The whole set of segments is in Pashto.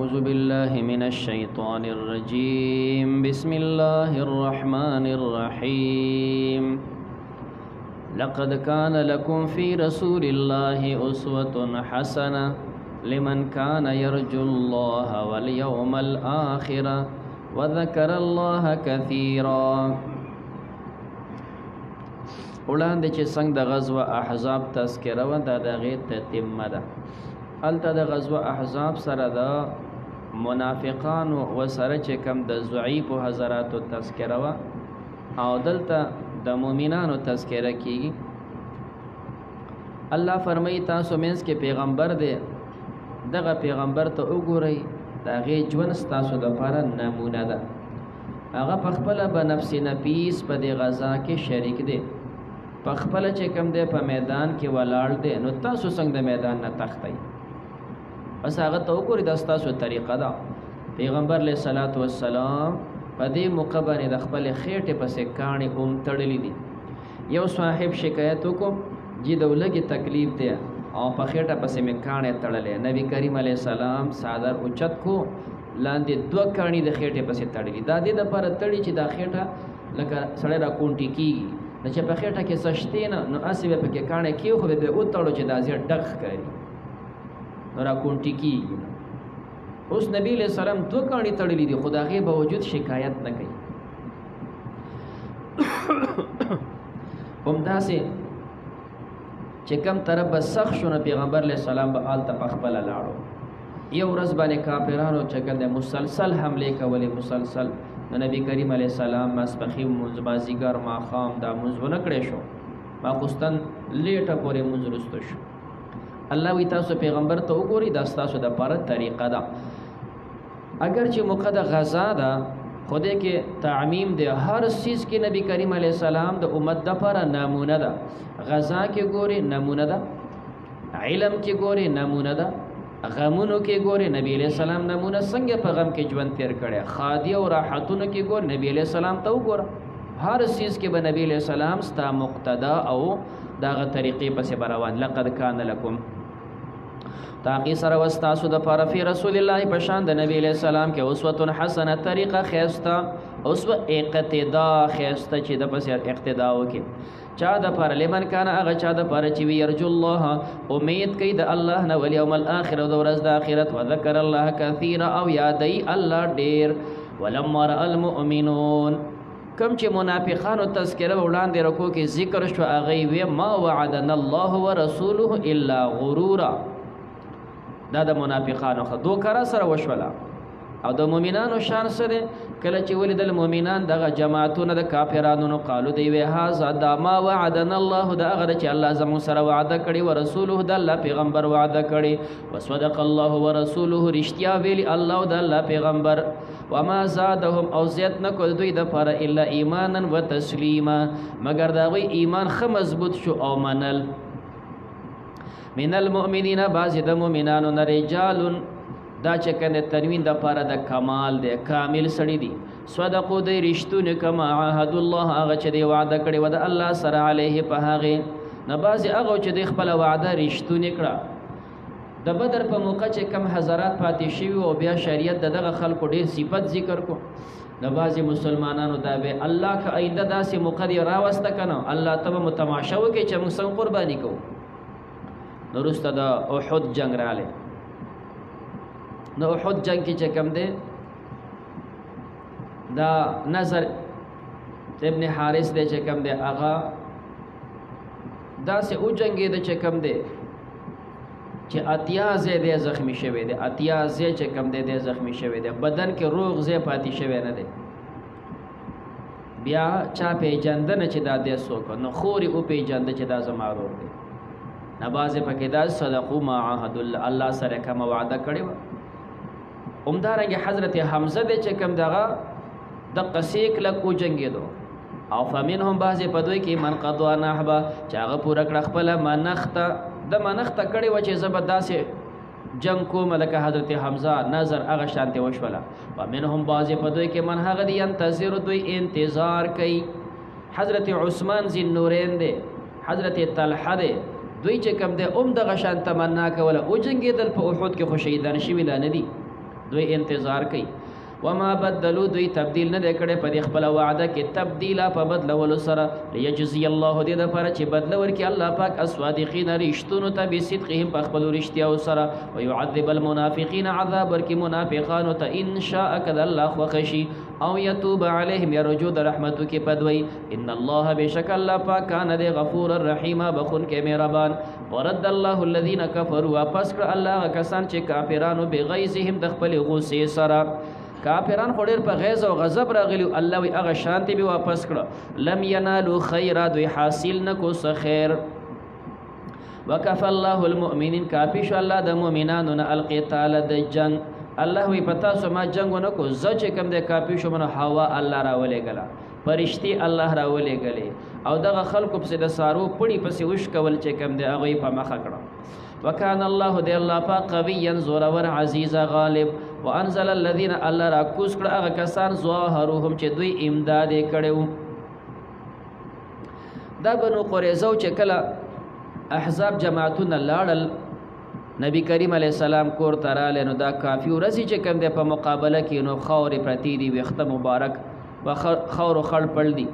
أعوذ بالله من الشيطان الرجيم بسم الله الرحمن الرحيم لقد كان لكم في رسول الله أسوة حسنة لمن كان يرجو الله واليوم الآخر وذكر الله كثيرا. وړاندې چې څنګه د غزوه احزاب تذکره و دا دغه تتمه ده. الته د غزوه احزاب سره د منافقانو و سره چې کم د ضعیف حضراتو تذکره و او دلته د مؤمنانو تذکره کیږي. الله فرمایي تاسو مینس کې پیغمبر دی، دغه پیغمبر ته وګورئ، دغه ژوند تاسو د لپاره نمونه ده. هغه په خپل به نفس نفیس په دې غزا کې شریک دی، په خپل چې کم دی په میدان کې ولاړ دی، نو تاسو څنګه د میدان نه تختی؟ بس هغه ته وګورئ، دا ستاسو طریقه ده. پیغمبر علیه الصلاۃ والسلام په دې موقع باندې د خپل خېټې پسې کاڼي هم تړلې دي. یو صاحب شکایت وکړو چې د ولګي تکلیف دی او په خېټه پسې مې کاڼي تړلې. نبی کریم علیه السلام صادر اوچت کو، لاندې دوه کاڼي د خېټې پسې تړلې. دا دې لپاره تړي چې دا خېټه لکه سړی را کونټي کېږي، نو چې په خېټه کې سشتې نه نو هسې به پکې کاڼی کېښودې بیا وتړو چې دا ځای ډک ښکاري نو را کونټي کېږي. اوس نبي علیه السلام دوه کاڼي تړلي دي، خو د هغې باوجود شکایت نه کوي. همداسې چې کم طرف به سخت شو نو پیغمبر علیه السلام به هلته پخپله لاړو. یو ورځ باندې کافرانو چې کوم دی مسلسل حملې کولې، مسلسل. نو نبی کریم علیه السلام ماسپښین لمونځ، مازدیګر، ماښام دا لمونځ ونه کړی شو، ماخوستن لیټه پورې لمونځ وروسته شو. الله وی تاسو پیغمبر ته وګورئ، دا ستاسو دپاره طریقه ده. اگر چې موقع د غزا ده، خو دې کې تعمیم دی، هر څیز کې نبی کریم علیه السلام د امت دپاره نمونه ده. غزا کې ګورئ نمونه ده، علم کې ګورئ نمونه ده، غمونو کې ګورې نبی علیہ السلام نمونه څنګه په غم کې ژوند تیر کړی، خادي او راحتونو کې ګور نبی علیہ السلام ته وګوره. هر چیز کې به نبی علیہ السلام ستا مقتدا او دغه طریقې پسې روان. لقد کان لکم تاقی سره وستاسو د پاره فی رسول الله په شان د نبی علیہ السلام کې اسوه حسنه، طریقه خیسته، اسوه اقتدا خیسته چې د پسې اقتدا وکړي. چا د پاره لمن کان هغه چا د پاره چې وی يرجو الله، امید کوي د الله نه، والیوم الاخر او د ورځ د آخرت، وذکر الله کثیرا او یادی الله ډیر. ولما را المؤمنون، کم چې منافقانو تذکره وړاندې رکو کې ذکر شو، هغه وی ما وعدنا الله ورسوله الا غرورا. دا د منافقانو خدو کرا سره وشولا. او د مؤمنانو شان سره کله چې ولیدل مؤمنان دغه جماعتونه د کافرانو نو قالو دی وی هاذا دا ما وعدنا الله، دا هغه چې الله زموږ سره وعده کړي، ورسوله د الله پیغمبر وعده کړي، وصدق الله ورسوله، رښتیا ویلي الله او د الله پیغمبر. وما زادهم او زیات نه کړ دوی د پاره الا ایمانا وتسلیما، مگر دا وی ایمان خه مضبوط شو او منل. من المؤمنین، بعض د مؤمنانو نه رجال، دا چې کنه تنوین د پاره د کمال دی، کامل سړی دی. صدقو دی رښتونه، کما عهد الله، هغه چې دی وعده کړی و د الله سره علیه په هغه نه. بعضې هغه چې دی خپله وعده رښتونې کړه. د بدر په موقع چې کم حضرات پاتې شوي او بیا شریعت د دغه خلکو ډېر صفت ذکر کو، د بعضې مسلمانانو دا به الله که آینده داسې موقع دی راوسته که نه، الله ته به مو تماشه وکړي چې موږ څنګه قرباني کوو. نو وروسته د احد جنګ رالی. نو احد جنگ کې چې کم دی دا نظر ابن حارث دی چې کم دی، هغه داسې وجنګېده چې کم دی چې اتیا ځای دی زخمی شوی دی، اتیا ځای چې کم دی زخمی شوی دی، بدن کې روغ ځای پاتې شوی نه دی. بیا چا پیژندنه چې دا دی څوک، نو خورې وپیژنده چې دا زما ورور دی. نه بعضې پکې دا صدقو ما عهد الله سره کومه وعده کړې وه. همدارنګه حضرت حمزه دی چې کوم دغه د قسیک لک وجنګېدو، او فمنهم بعضې په دوی کې من قضا نحبه، چې هغه پوره کړه خپله منښته، د منښته کړې وه چې زه به داسې جنګ کوم لکه حضرت حمزه نظر هغه شانتې وشوله. ومنهم بعضې په دوی کې من هغه دی ینتظر، دوی انتظار کوي. حضرت عثمان ذی النورین دی، حضرت طلحه دی، دوی چې کوم دی دغه شان تمنا کوله وجنګېدل په احد کې، خو شهیدان شوي لا نه دي. دوی انتظار کوي وما بدلوا دوی تبدیل نه کړي په خپل وعده کې تبدیلا په بدلولو سره ليجزي الله دې د لپاره چې بدل ورکړي الله پاک الصادقین رښتونو ته بصدقهم په خپل رښتیاو سره ويعذب المنافقین عذاب ورکړي منافقانو ته ان شاء کذ الله وخشي او يتوب عليهم يرجو رحمتو کې پدوي ان الله بشک الله پاک کان دې غفور الرحیم بخون کې مهربان ورد الله الذين كفروا واپس کړ الله کسان چې کافرانو بغیظهم د خپل غصې سره کافران خو ډېر په غیظ او غضب راغلی الله وی هغه شانتی به واپس کړه لم ینالو خیرا دوی حاصل نکو څه خیر وکف الله المؤمنین کافی شو الله د مؤمنانو نه القتال د جنگ الله وی پتا سو ما جنگ نکو زچ کم د کافی شو منو هوا الله راولې غلا فرشتي الله راولې غلې او دغه خلکو په د سارو پړي پسې وش کول چې کم د هغه په مخه کړه وکانه الله دی الله پاک قویا زورور عزیز غالب وانزل الذين الله را کوس کړه هغه کسان ظاهرهم چې دوی امداد کړو دا بنو قریظه چې کله احزاب جماعتونه لاړل نبی کریم علیه السلام کور تراله نو دا کافی ورسې چې کم د په مقابله کې نو خور پرتی دی وخت مبارک خور خړ پړ دی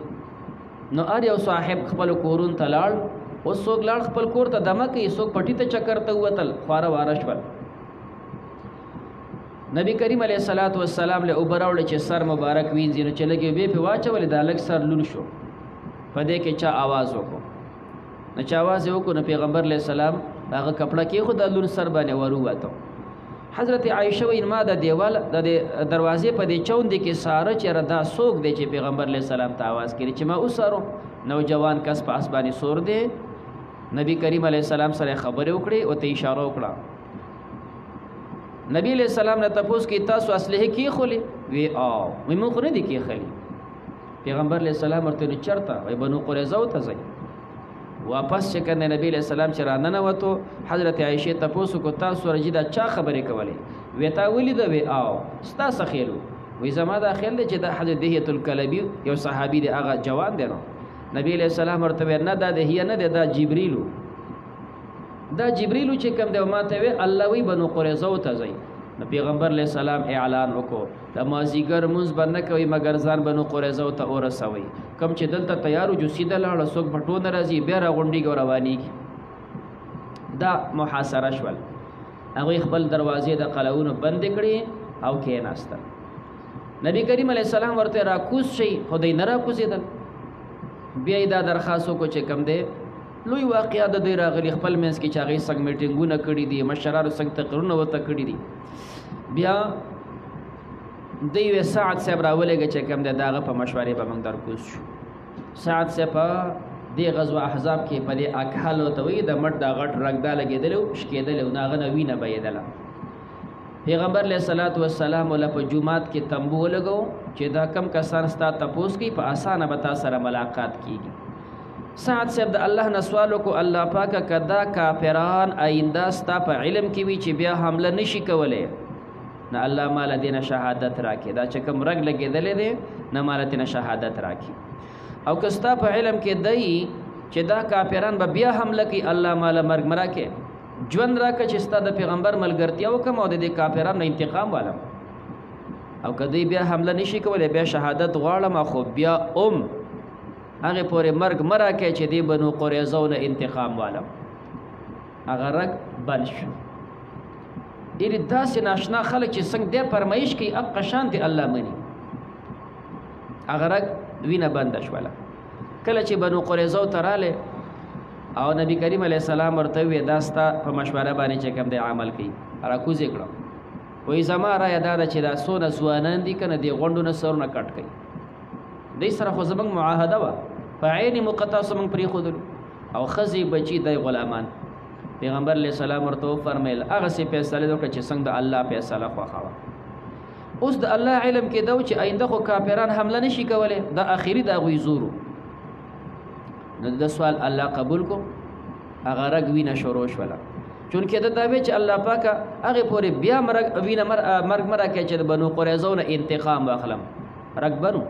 نو ار یو صاحب خپل کورون تلاړ او څوک لاړ خپل کور ته دمه کوي څوک پټی ته چکر ته وتل خواره وارشول نبی کریم علیه الصلاۃ والسلام له اوبراول چې سر مبارک وینځي نو چلګي به په واچول د الګ سر لون شو پدې کې چا आवाज وکړو نو چا आवाज وکړو نو پیغمبر علیه السلام هغه کپڑا کې خو د لون سر باندې ورو وته حضرت عائشہ وین ما د دیوال د دروازې په دې چوند کې ساره چې ردا سوق دی چې پیغمبر علیه السلام ته आवाज کړي چې ما اوسارو نوجوان کس په اسبانی سور دی نبی کریم علیه السلام سره خبرې وکړي او ته اشاره وکړه نبی علیہ السلام نے تپوس کی تاسو اسلحه کی خلی وی او مې خو نه دي کی خلی پیغمبر علیہ السلام ورته چرته وای بنو قریظه ته ځي واپس چې کنه نبی علیہ السلام چې را نه وته حضرت عائشہ تپوس کو تاسو رجیدا چا خبرې کولې وی تا ولید وی او ستا سخیلو وی زما دا خیال چې د حضرت دهیه الکلبی یو صحابي دی هغه جوان دی نو نبی علیہ السلام ورته نه دا دهیه نه دا جبرئیل دا جبريل چې کوم دی ماته وی الله وی بنو قریظه ته ځي نو پیغمبر علیہ السلام اعلان وکړو د مازیګر منځ باندې کوي مگر ځان بنو قریظه ته ورسوي کم چې دلته تیارو جو سیده لاړ څوک بټو ناراضي بیا را غونډي رواني دا محاصره شول هغه خپل دروازې د قلاونو بند کړي او کې ناستل نبی کریم علیہ السلام ورته راکوس شي خدای نه راکوسیدل بیا دا درخواستو کو چې کم دی لوی واقعیا د دوی راغلی خپل منځ کې چاغې څنګه میټینګونه کړي دي مشرانو څنګه تقریرونه وته کړي دي بیا دوی سعد صاحب راولېږي چې کوم دغه په مشورې به موږ درکوز شو سعد صاحب په دې غزوه احزاب کې په دې اکحل او توي د مټ دا غټ رګدا لګېدل او شکېدل او ناغه نوینه بېدله پیغمبر علیہ الصلوۃ والسلام ول په جمعات کې تنبو لګو چې دا کم کسان ستا تپوس کی په اسانه به تاسو سره ملاقات کیږي سعد صاحب د الله نه سوال وکړو الله پاک کدا کافران آینده ستا په علم کې وی چې بیا حمله نشي کولای نه الله مال دینه شهادت راکې دا چې کوم رګ لګېدلې دي نه مال دینه شهادت راکې او کستا په علم کې دی چې دا کافران به بیا حمله کوي الله مال مرګ مراکې ژوند راکې چې ستا د پیغمبر ملګرتیا وکم او د کافرانو انتقام والم او کدی بیا حمله نشي کولای بیا شهادت غواړم خو بیا هغه پورې مرګ مرا کې چې دی بنو قریظه نه انتقام والم هغه رګ بل شو ډېر داسې ناشنا خلک چې څنګه د فرمایش کوي اق شان دی الله مني هغه رګ وینه بند شوله کله چې بنو قریظه تراله او نبی کریم علیه السلام ورته وی داستا په مشوره باندې چې کوم دی عمل کوي راکوز کړو وې زما را یاد ده چې دا سونه ځوانان دي کنه دی غوندونه سرونه کټ کوي دې سره خو زمنګ معاهده وا په عین مقطع سمنګ پری خود او خزي بچي د غلامان پیغمبر علیہ السلام ورته فرمایل هغه سي فیصله وکړه چې څنګه د الله فیصله خوښه اوس د الله علم کې دا چې آینده خو کافران حمله نشي کولای دا اخیری دا غوي زورو نو د سوال الله قبول کو هغه رګ وینه شروع شولا چونکه دا وی چې الله پاک هغه پورې بیا مرګ وینه مرګ مرا کې چې بنو قریظه نه انتقام واخلم رګ بنو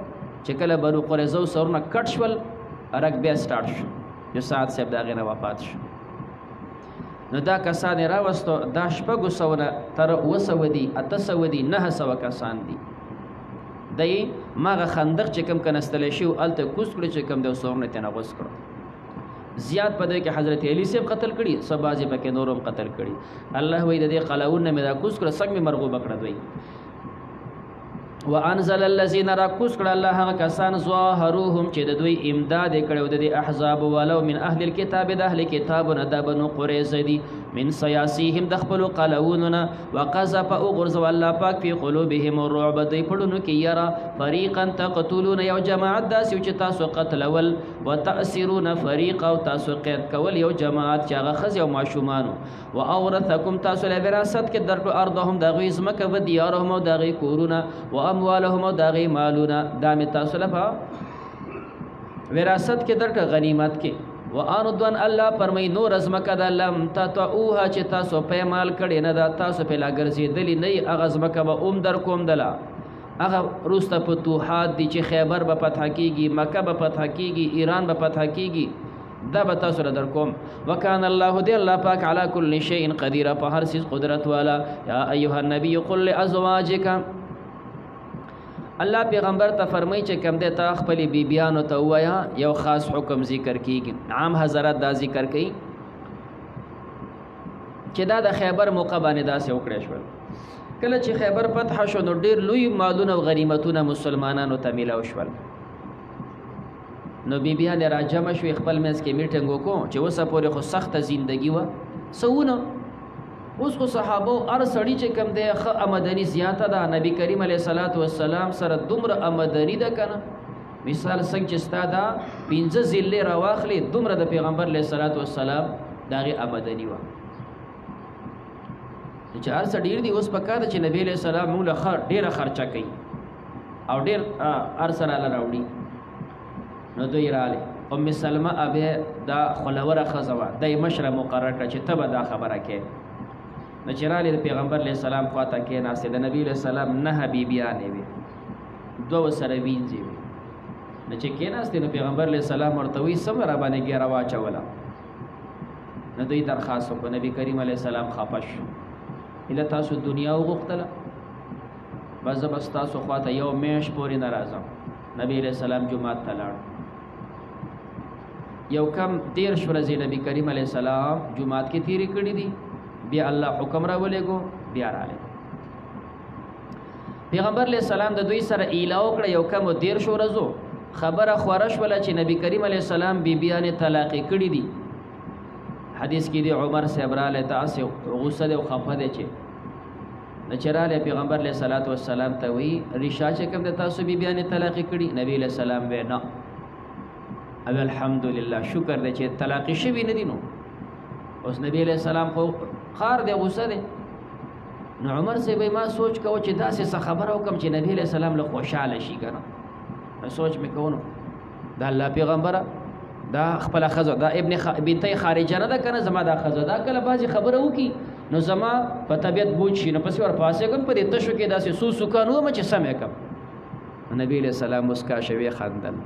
چې کله بنو قریظه سرونه کټ شول رګ بیا سٹارټ شو جو سعد صاحب دا غنه وفات شو نو دا کسان راوستو دا شپږو سوه نه تر 700 دي 800 دي 900 کسان دي دی ماغه خندق چې کوم کنستلی شي هلته کوز کړي چې کوم دی سورونه ترې نه غوڅ کړو زیات په دی کې حضرت علی صاحب قتل کړي څه بعضې پکې نور هم قتل کړي الله وایي د دې قلاون نه مې دا کوز کړه سږ مې مرغوبه کړه دوی وانزل الذين راکوز کړه الله هغه کسان ظاهروهم چې د دوی امداد کړو د دې احزاب ولو من اهل الكتاب د اهل کتابونه د بنو قریظه دي من سیاسیهم د خپل قلاوننا وقذف اغرز الله پاک فی قلوبهم الرعب دی پړونو کې یرا فریقا تقتلون یو جماعت داسې چې تاسو قتلول وتأسرون فریقا او تاسو قید کول یو جماعت چې هغه خز یو ماشومان واورثکم تاسو له وراثت کې درکو ارضهم د غیظ مکه و دیارهم او د غی کورونه و اموالهم او د غی مالونه د تاسو له وراثت کې درک غنیمت کې وارضن الله فرمای نور از مکه د لم تطعوها چې تاسو په مال کړي نه دا تاسو په لا ګرځېدلی نه اغاز مکه به در کوم دلا هغه روسته فتوحات دي چې خیبر به فتح کیږي مکه به فتح کیږي ایران به فتح کیږي دا به تاسو در کوم وکان الله دی الله پاک علی کل شیء قدیر په هر چیز قدرت والا یا ایها النبی قل لازواجک الله پیغمبر ته فرمایي چې کوم د تا خپل بیبیانو ته وایا یو خاص حکم ذکر کیږي عام حضرات دا ذکر کوي چې دا د خیبر موقع باندې داسې وکړی شول کله چې خیبر فتح شو نو ډیر لوی مالونه او غنیمتونه مسلمانانو ته میلاو شول نو بیبیان راجمع شو خپل منځ کې میټینګ وکړو چې اوسه پورې خو سخته زندگی و سونه اوس خو صحابه ار سړی چې کم دی خ آمدنی زیاته ده نبی کریم علیه الصلاۃ والسلام سره دومره آمدنی ده کنه مثال څنګه چې ستا دا 15 ذلې راواخلې دومره د پیغمبر علیه الصلاۃ والسلام دغه آمدنی و چې ار سړی ډیر دی اوس پکاره چې نبی علیه السلام موږ ډیره خرچه کوي او ډیر ار سره راوړي نو دوی رااله ام سلمہ ابه دا خلوره خزوا د مشره مقرر کړ چې تبه دا خبره کې نو چې رااله د پیغمبر علیه السلام خواته کې ناسې د نبی علیه السلام نه حبیبیانې وي دوه سره وینځي نو چې کې ناسې نو پیغمبر علیه السلام ورته وی سم را باندې ګیره واچوله نو دوی درخواست وکړ نبی کریم علیه السلام خفش اله تاسو دنیا وغوښتله بس بس تاسو خواته یو میش پورې نه راځم نبی علیہ السلام جمعات ته لاړ یو کم 13 ورځې نبی کریم علیہ السلام جمعات کې تیری کړې دي بیا الله حکم را ولېګو بیا رااله پیغمبر علیہ السلام د دوی سره ایلاو کړ یو کم 13 ورځو خبره خورش ولا چې نبی کریم علیہ السلام بیبیان طلاق کړې دي حدیث کې دی عمر صاحب را له تاسو غصه او خفه دي چې نچراله پیغمبر علیہ الصلوۃ والسلام ته وی ریشا چې کوم د تاسو بیبیانه طلاق کړي نبی علیہ السلام وینا او الحمدلله شکر دې چې طلاق شوی نه دینو اوس نبی علیہ السلام خو خار دې غوسه دي نو عمر سے به ما سوچ کو چې داسې څه خبره وکم چې نبی علیہ السلام له خوشاله شي کنه سوچ میکونو دا الله پیغمبره دا خپل خزه دا ابن بنتي خارجه نه ده کنه زما دا خزه دا کله بازي خبره وکي نو زما په طبيعت بوج شي نو پس ور پاسه کوم په دې تشو کې داسې سو سکانو مچ سمې کم نبی علیہ السلام مسکا شوی خندل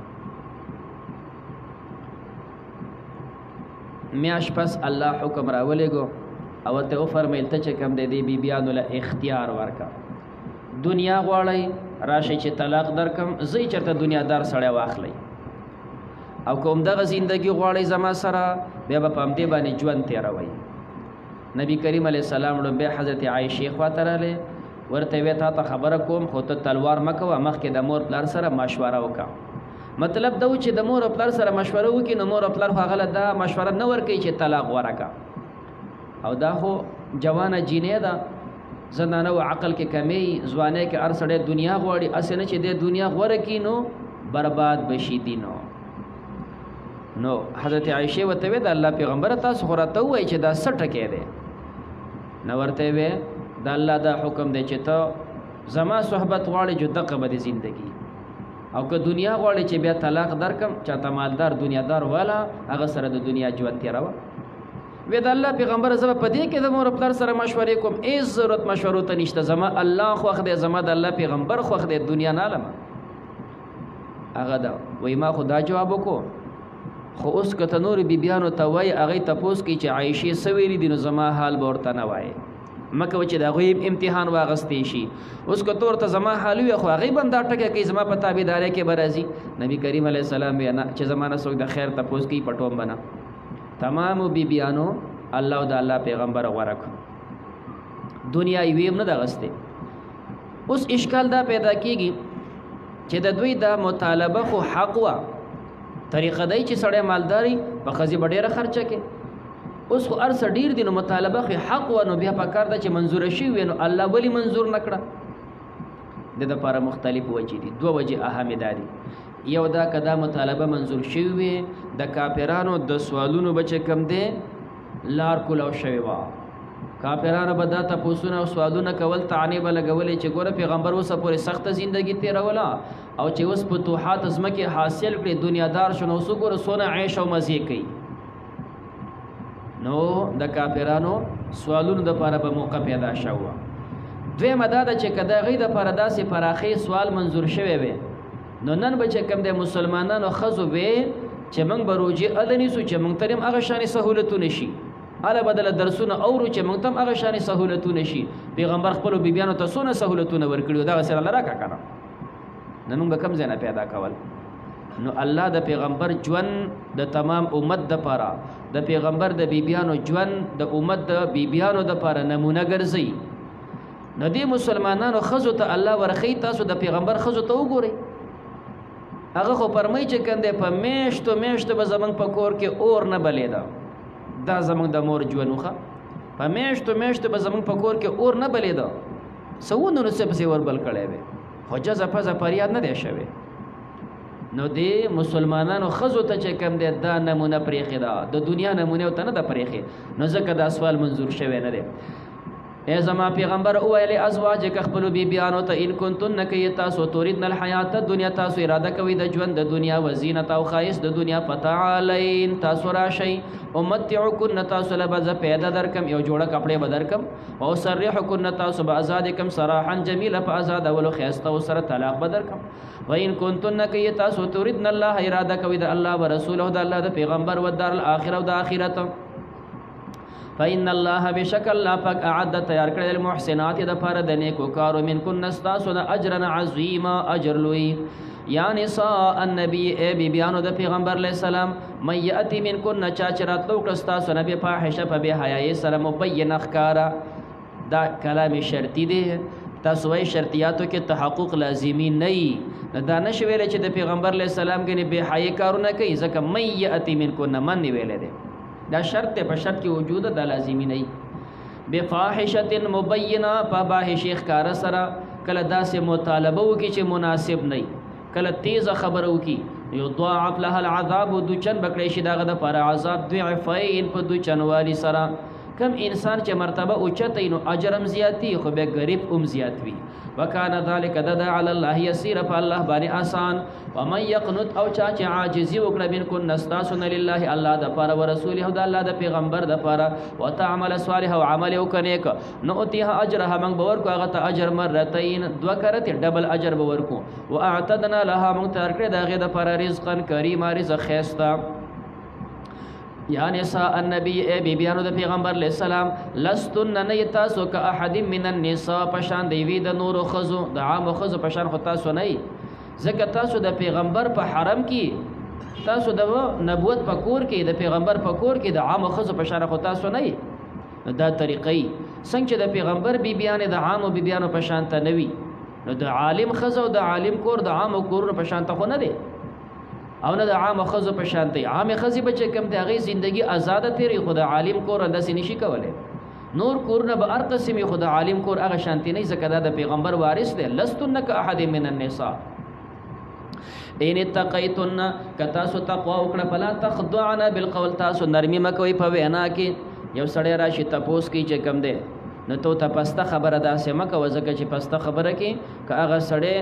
میاش پس الله حکم راولېګو او ته فرمایل ته چې کم دې بیبيانو له اختیار ورکا دنیا غواړي راشي چې طلاق درکم زئی چرته دنیا دار سړی واخلې او کوم دغه زندگی غواړي زما سره بیا په پامدې باندې ژوند تیروي نبی کریم علیہ السلام به حضرت عائشہ خواته رااله ورته وی ته خبره کوم خو ته تلوار مکو مخکې د مور پلار سره مشوره وکا مطلب دا و چې د مور پلار سره مشوره وکي نو مور پلار خو غلط دا مشوره نه ورکي چې طلاق ورکا او دا خو جوانه جینې ده زنانه او عقل کې کمی ځوانه کې ارسړې دنیا غواړي اسنه چې د دنیا غوړه کې نو برباد بشي دینو نو حضرت عائشہ وته د الله پیغمبر تاسو خو راته وای چې دا 60 کې ده نو ورته وې د الله دا حکم دی چې ته زما صحبت غواړي جو دغه به زندگی او که دنیا غواړي چې بیا طلاق درکم چاته مالدار دنیادار والا هغه سره د دنیا ژوند تیروا وې د الله پیغمبر زما په دې کې د مور خپل سره مشورې کوم هیڅ ضرورت مشورو ته نشته زما الله خو خدای زما د الله پیغمبر خو خدای دنیا نه علم هغه دا وې ما خدا جواب وکړو خو اوس که ته نورو بیبیانو ته وایي هغوی تپوس کوي چې عایشې څه ویلي دي نو زما حال به ورته نه وایې مکه و چې د هغوی امتحان واغستی شي اوس که ته ورته زما حال ووایې خو هغوی به هم دا ټکه کوي زما په تابعدارۍ کې به راځي نبي کریم علیه السلام بیا نه چې زما نه څوک د خیر تپوس کوي پټوم به نه تمامو بیبیانو الله او د الله پیغمبر غوره کړو دنیا یې ویم نه ده اغستې اوس اشکال دا پیدا کېږي چې د دوی دا مطالبه خو حق وه طریقه دی چې سړی مالداري په ښځې به ډېره خرچه کې اوس خو هر څه ډېر دي نو مطالبه خو حق وه نو بیا پکار ده چې منظوره شوي وي نو الله ولې منظور نه کړه د دپاره مختلف وجې دي دوه وجې اهمې دا دي یو دا که دا مطالبه منظور شوي وي د کافرانو د سوالونو به چې کوم دی لار کولو شوې وه کافرانو به دا تپوسونه او سوالونه کول طعنې به لګولې چې ګوره پیغمبر اوسه پورې سخته زندگی تېروله او چې اوس فتوحات ځمکې حاصل کړې دنیادار شو نو اوس وګوره څونه عیش او مزې کوي نو د کافرانو سوالونو دپاره به موقع پیدا شوه دویمه دا ده چې که د هغوی دپاره داسې پراخې سوال منظور شوی وی نو نن به چې کوم د مسلمانانو ښځو وی چې موږ به روجې اله نیسو چې موږ ته هم هغه شانې سهولتونه شي اله بدله درسونه اورو چې موږ ته هم هغه شانې سهولتونه شي پیغمبر خپلو بیبیانو ته څونه سهولتونه ورکړي دغسې راله راکړه که نه نو موږ به کوم ځای نه پیدا کول نو الله د پیغمبر ژوند د تمام امت دپاره د پیغمبر د بیبیانو ژوند د امت د بیبیانو دپاره نمونه ګرځوي نو دې مسلمانانو ښځو ته الله ورښیي تاسو د پیغمبر ښځو ته وګورئ هغه خو فرمایي چې کوم دی په میاشتو میاشتو به زموږ په کور کې اور نه بلیده دا زموږ د مور ژوند وښه په میاشتو میاشتو به زموږ په کور کې اور نه بلیده څه ونه نو څه پسې وربل کړی وی خو جزه پزه فریاد نه دی شوی نو دې مسلمانانو ښځو ته چې کوم دی دا نمونه پرېښې ده د دنیا نمونه ورته نه ده پرېښې نو ځکه دا سوال منظور شوی نه دی ای زما پیغمبر وویل ازواجک خپلو بیبیانو ته ان کنتن که تاسو تردن الحیات الدنیا تاسو اراده کوئ د ژوند د دنیا وزینت او ښایست د دنیا فتعالین تاسو راشئ امتعکن تاسو له به زه پیدا درکم یو جوړه کپړې به درکم واسرحکن تاسو به ازاد کم سراحا جمیله په ازادولو ښایسته سره طلاق به درکم وان کنتن که تاسو تردن الله اراده کوئ د الله و رسوله د الله د پیغمبر و دار الاخره او د آخرت فإن الله بشک الله پاک اعد تیار کړل المحسنات د پاره د نیکو کارو منکن استاسو د اجر عظیما اجر لوی یا نساء النبی ای بیبیانو د پیغمبر علیہ السلام من یاتی منکن چاچرات لو کستاسو نبی فاحشه په حیاي سره مبین اخکارا دا کلام شرطی دی تاسو وای شرطیاتو کې تحقق لازمی نه دا نشو ویل چې د پیغمبر علیہ السلام کې به حیا کارونه کوي ځکه من یاتی منکن من ویل دی دا شرط په شرط کې وجود د لازمی نه بفاحشه مبینه په باحشه ښکار سره کله داسې مطالبه وکي چې مناسب نه کله تیز خبره وکي یضاعف لها العذاب دوچن بکړی شي دغه د پر عذاب ضعفین په دوچنوالي سره کم انسان چې مرتبه اوچته نو اجرم زیاتی خو به غریب زیات وي وکانه ذلک دد علی الله یسیر په الله باندې آسان ومن یقنط او چا چې عاجزی وکړه بینکن نستاسن لله الله د پاره او رسوله او د الله د پیغمبر د پاره وتعمل صالح او عمل وکنیک نو اتیها اجرها من باور کو هغه ته اجر مرتين دو کرته ډبل اجر باور کو واعتدنا لها من تر کړه دغه د پاره رزقا کریم رزق خيستا یا نساء النبی ای بیبیانو د پیغمبر علیہ السلام لستن نه تاسو که احد من النساء پشان دی وی د نور خزو د عام خزو پشان خو تاسو نه ځکه تاسو د پیغمبر په حرم کې تاسو د نبوت په کور کې د پیغمبر په کور کې د عام خزو پشان خو تاسو نه دا طریقې څنګه چې د پیغمبر بیبیانو د عام بیبیانو پشان ته نوي نو د عالم خزو د عالم کور د عام کور پشان ته خو نه دی او نه د عام خزو په شانتي عام خزي بچ کم د هغه زندگی آزاد تیری خود عالم کور انداسې نشي کوله نور کورونه به هر قسمي خود عالم کور هغه شانتي نه زکه د پیغمبر وارث دی لستنک احد من النساء ان اتقیتن کتا سو تقوا وکړه فلا تخضعن بالقول تاسو نرمي مکوي په وینا کې یو سړی راشي تپوس کی چې کم دی نو ته پسته خبره داسې مکه وزکه چې پسته خبره کې که هغه سړی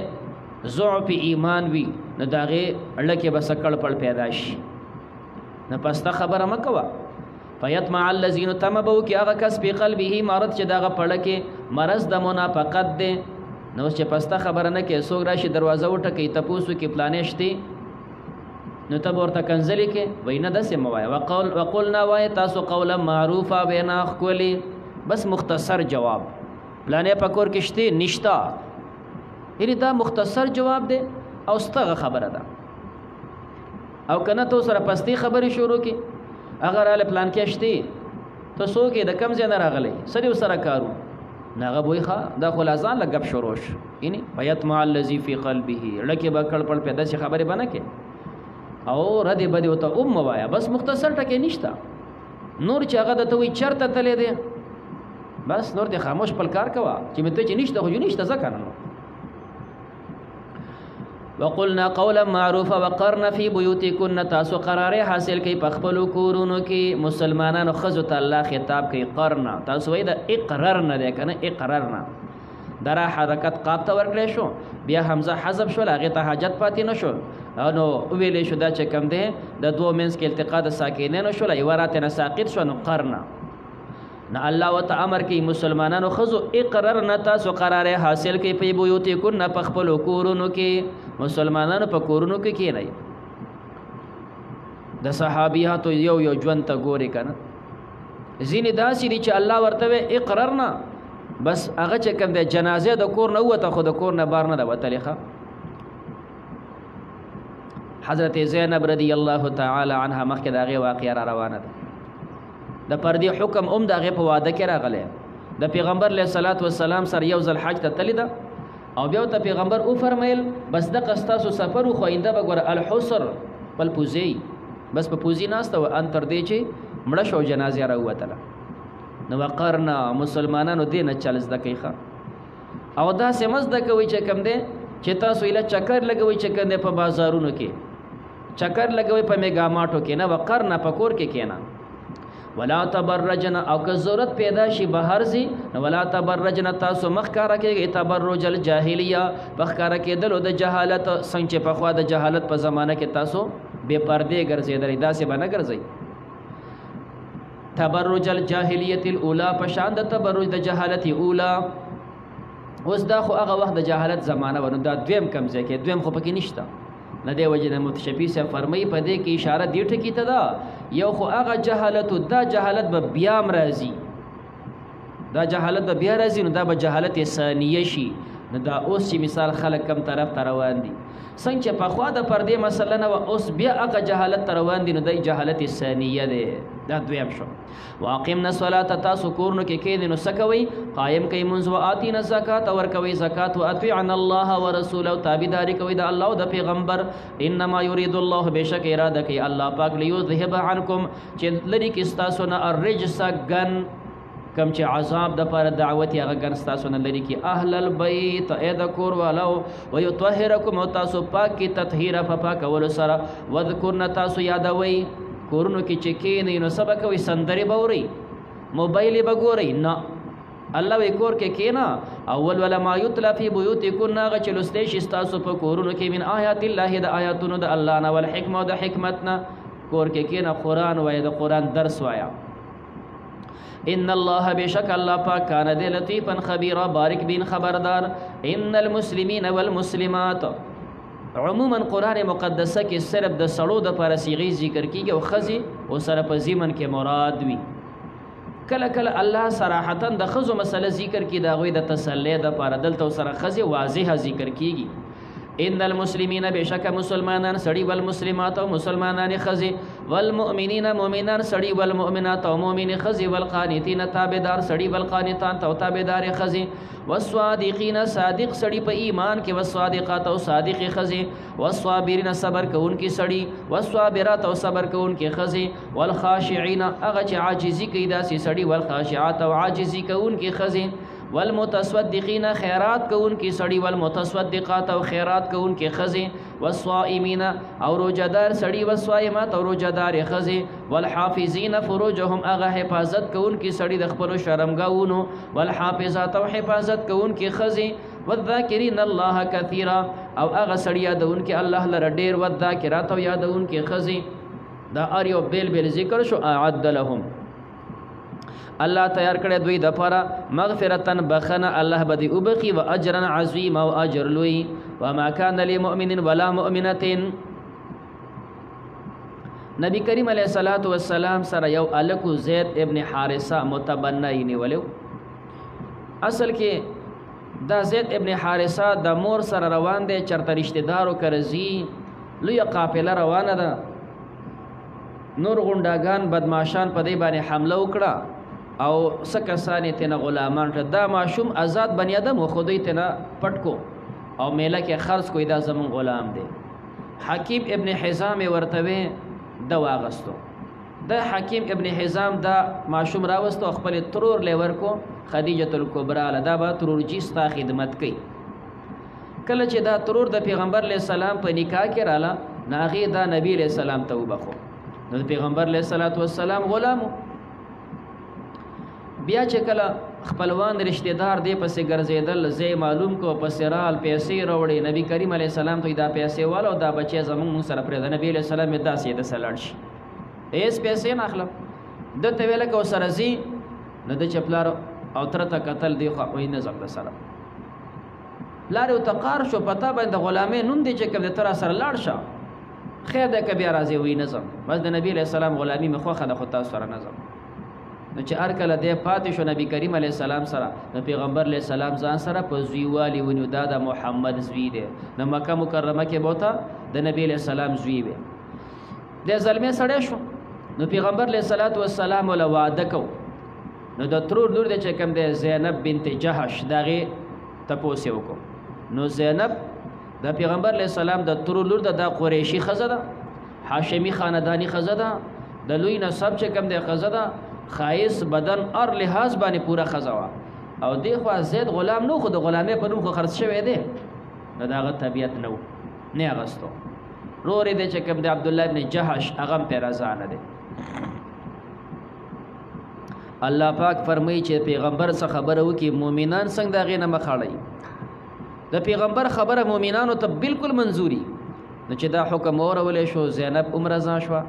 ضعف ایمان وی نو داغه لکه بس کړ پړ پیدا شي نه پسته خبره مکوا فیطمع الذین تمبو کی هغه کس په قلبه مرض چې داغه پړ کې مرض د منافقت ده نو چې پسته خبره نه کې سوګ راشي دروازه وټه کې تپوسو کې پلانې شته نو ته ورته کنځلې کې وای نه داسې مه وایه وقلنا وایه تاسو قولا معروفه وینا ښکلې بس مختصر جواب پلانې په کور کې شته نشته یعنی دا مختصر جواب دی او ستغه خبره ده او کنه تو سره پستی خبرې شروع کی اگر ال پلان کې شته ته څوک د کم ځای نه راغلی سړی سره کارو ناغه وای ښه دا خلاصان لګب شروع یعنی بیتمع الذی فی قلبه لکه بکړ پړ پیدا شي خبره بنه کې او رد بده وته وایا بس مختصر ټکی نشته نور چې هغه د توي چرته تلې دی بس نور دې خاموش پل کار کوا چې مته چې نشته خو نشته ځکه نه وقلنا قولا معروفا وقرنا فی بیوتکن تاسو قرار حاصل کی پخپلو کورونو کې مسلمانانو خزو ته الله خطاب کوي قرنا تاسو وای دا اقرار نه ده کنه اقرار نه درا حرکت قاب ته ورکړې شو بیا حمزه حذف شو هغه ته حاجت پاتې نشو نو ویلې شو دا چې کم ده د دوه منس کې التقاء د ساکینین شو لای ورته نه ساقط شو نو قرنا نه الله وت امر کوي مسلمانانو خزو اقرار نه تاسو قرار حاصل کوي په بیوتکن پخپلو کورونو کې مسلمانانو په کورونو کې نه د صحابياتو یو ژوند ته ګوري کنه زین داسې دي چې الله ورته اقرار نه بس هغه چې کوم د جنازه د کور نه وته خو د کور نه بار نه د وتلخه حضرت زینب رضی الله تعالی عنها مخکې دغه واقعه را روانه ده د پردی حکم دغه په واده کې راغله د پیغمبر علیه الصلاۃ والسلام سره یو ځل حج ته تلی ده او بیا ته پیغمبر او فرمایل بس د قستاسو سفر خو آینده بګور الحصر بل پوزي بس په پوزي ناسته و ان تر دې چې مړه شو جنازه را وته نو وقرنا مسلمانانو دینه چلز د کیخه او دا سمز د کوي چې کم ده چې تاسو اله چکر لګوي چې کنده په بازارونو کې چکر لګوي په میگا ماټو کې نه وقرنا پکور کې کینا ولا تبرجنا او که ضرورت پیدا شي بهر زی ولا تبرجنا تاسو مخکاره کې تبرج الجاهلیه مخکاره کېدل د جهالت څنګه په خوا د جهالت په زمانه کې تاسو بے پردې ګرځیدل داسې باندې ګرځي تبرج الجاهلیه الاولى پشان د تبرج د جهالت اوله اوس دا خو هغه وخت د جهالت زمانه ونه دا دویم کم ځای کې دویم خو پکې نشته نه دی وجه د متشبی سے فرمایي په دې کې اشاره دی ټکی ته دا یو خو هغه جهالت دا جهالت به بیا مرضی دا جهالت به بیا راځي نو دا به جهالت ثانیه شي نو دا اوس چې مثال خلک کم طرف ته روان دي څنګه چې په خوا د پردې مسله نه اوس بیا هغه جهالت ته روان دي نو د جهالت ثانیه ده دا دویم شو واقمنا الصلاه تاسو کورنو کې کېد نو سکوي قائم کوي منځ او اتینا زکات او ورکوي زکات او اطيعنا الله ورسوله تابعداري کوي د الله او د پیغمبر انما يريد الله بشک اراده کوي الله پاک ليذهب عنكم چې لری کې تاسو نه الرجس غن کم چې عذاب د پر دعوت هغه ګن تاسو نه لري کې اهل البيت اذ کور والو ويطهركم تاسو پاک کی تطهیر پاک ول سره وذکرنا تاسو یادوي کورونو کې چې کینې نو سبق وي سندري بوري موبایل بګوري نه الله وی کور کې کینا اول ولا ما یتلا فی بیوتکن غ چلوستې شستاسو په کورونو کې من آیات الله د آیاتونو د الله نه ول حکمت د حکمتنا کور کې کینا قران وای د قران درس وایا ان الله بشک الله پاک کان د لطیفا خبیرا بارک بین خبردار ان المسلمین والمسلمات عموما قران مقدسه کې صرف د سړو د پر صيغه ذکر کیږي او خزي او سره په زمن کې مراد وي کله کله الله صراحتا د خزو مسله ذکر کی دا غوي د تسلی د پر دلته سره خزي واضح ذکر کیږي ان المسلمین بشک مسلمانان سړي والمسلمات او مسلمانان خزي والمؤمنین مؤمنان سړي والمؤمنات او مؤمن خزي والقانتين تابعدار سړي والقانتان او تابعدار خزي والصادقین صادق سړي په ایمان کې والصادقات او صادق خزي والصابرین صبر کوونکي سړي والصابرات او صبر کوونکي خزي والخاشعين هغه چې عاجزي کوي داسې سړي والخاشعات او عاجزي کوونکي خزي والمتصدقین خیرات کون کی سړی والمتصدقات او خیرات کون کی خزی والصائمین او روزدار سړی والصائمات او روزدار خزی والحافظین فروجهم اغه حفاظت کون کی سړی د خپل شرمګاونو والحافظات او حفاظت کون کی خزی والذاکرین الله کثیرا او اغه سړی یادون کی الله لره ډیر والذاکرات او یادون کی خزی دا اریو بیل بیل ذکر شو اعد لهم الله تیار کړی دوی د پاره مغفرتن بخنه الله بدی وبخي واجرا عظیم او اجر لوی وما كان للمؤمن ولا مؤمنه نبی کریم علیه الصلاۃ والسلام سره یو الکو زید ابن حارثه متبنی نیولو. اصل کې دا زید ابن حارثه د مور سره روان دی، چرته رشتہ دارو کرزی لوی قافله روانه ده. نور غونډاګان بدمعشان په دې باندې حمله وکړه او سکسانې تینا غلامان ته. دا ماشوم آزاد بنی آدم و خودی تینا پټ کو او میله کې خرڅ کوی، دا زمون غلام دی. حکیم ابن حزام ورتوي د واغستو. د حکیم ابن حزام دا ماشوم راوستو، خپل ترور لور کو خدیجه الکبرى لدا با ترور جی ستا خدمت کوي. کله چې دا ترور د پیغمبر علیه السلام په نکاح کې رااله، ناغي دا نبی علیه السلام ته وبخو. نو پیغمبر علیه الصلاۃ والسلام غلامو. بیا چې کله خپلوان رشتہ دار دی پسې ګرځیدل، زې معلوم کو پسې رال پیسې راوړي. نبی کریم علیه السلام ته دا پیسې والو، دا بچي زمون سره پرې. نبی علیه السلام دا سید سلاړ شي ایس پیسې نه اخلم. د ته ویل کو سره زی نه د چپلار او تر ته قتل دی خو وای نه زړه سره لار او تقار شو پتا باندې غلامې نوم دی چې کوم تر سره لاړ شه خیر ده کبي راځي وای نظم. بس د نبی علیه السلام غلامی مخوخه د خدا سره نظم. نو چې ار کله دی پاتې شو نبی کریم علیه السلام سره، نو پیغمبر علیه السلام ځان سره په زویوالي ونیو. دا د محمد زوی دی. د مکه مکرمه کې بوته د نبی علیه السلام زوی وي. د ظلمه سړی شو، نو پیغمبر علیه الصلاۃ والسلام ول وعده کو. نو د ترور لور د چکم د زینب بنت جهش دغه تپوسه وکړو. نو زینب د پیغمبر علیه السلام د ترور لور د قریشی خزه ده، هاشمی خاندانی خزه ده، د لوی نسب چکم د خزه ده، خایس بدن اور لحاظ باندې پورا خزوا. او دی خو زید غلام نو، خو د غلامې په نوم خو خرڅ شوی دی. نو داغه طبیعت نو نه اغستو. رورې د چکم د عبد الله ابن جهش هغه پر ازانه دی. الله پاک فرمایي چې پیغمبر څخه خبره وکي مؤمنان څنګه دغه نه مخاړي. د پیغمبر خبره مؤمنانو ته بالکل منظوري. نو چې دا حکم اورولې شو، زینب عمر رضا شو،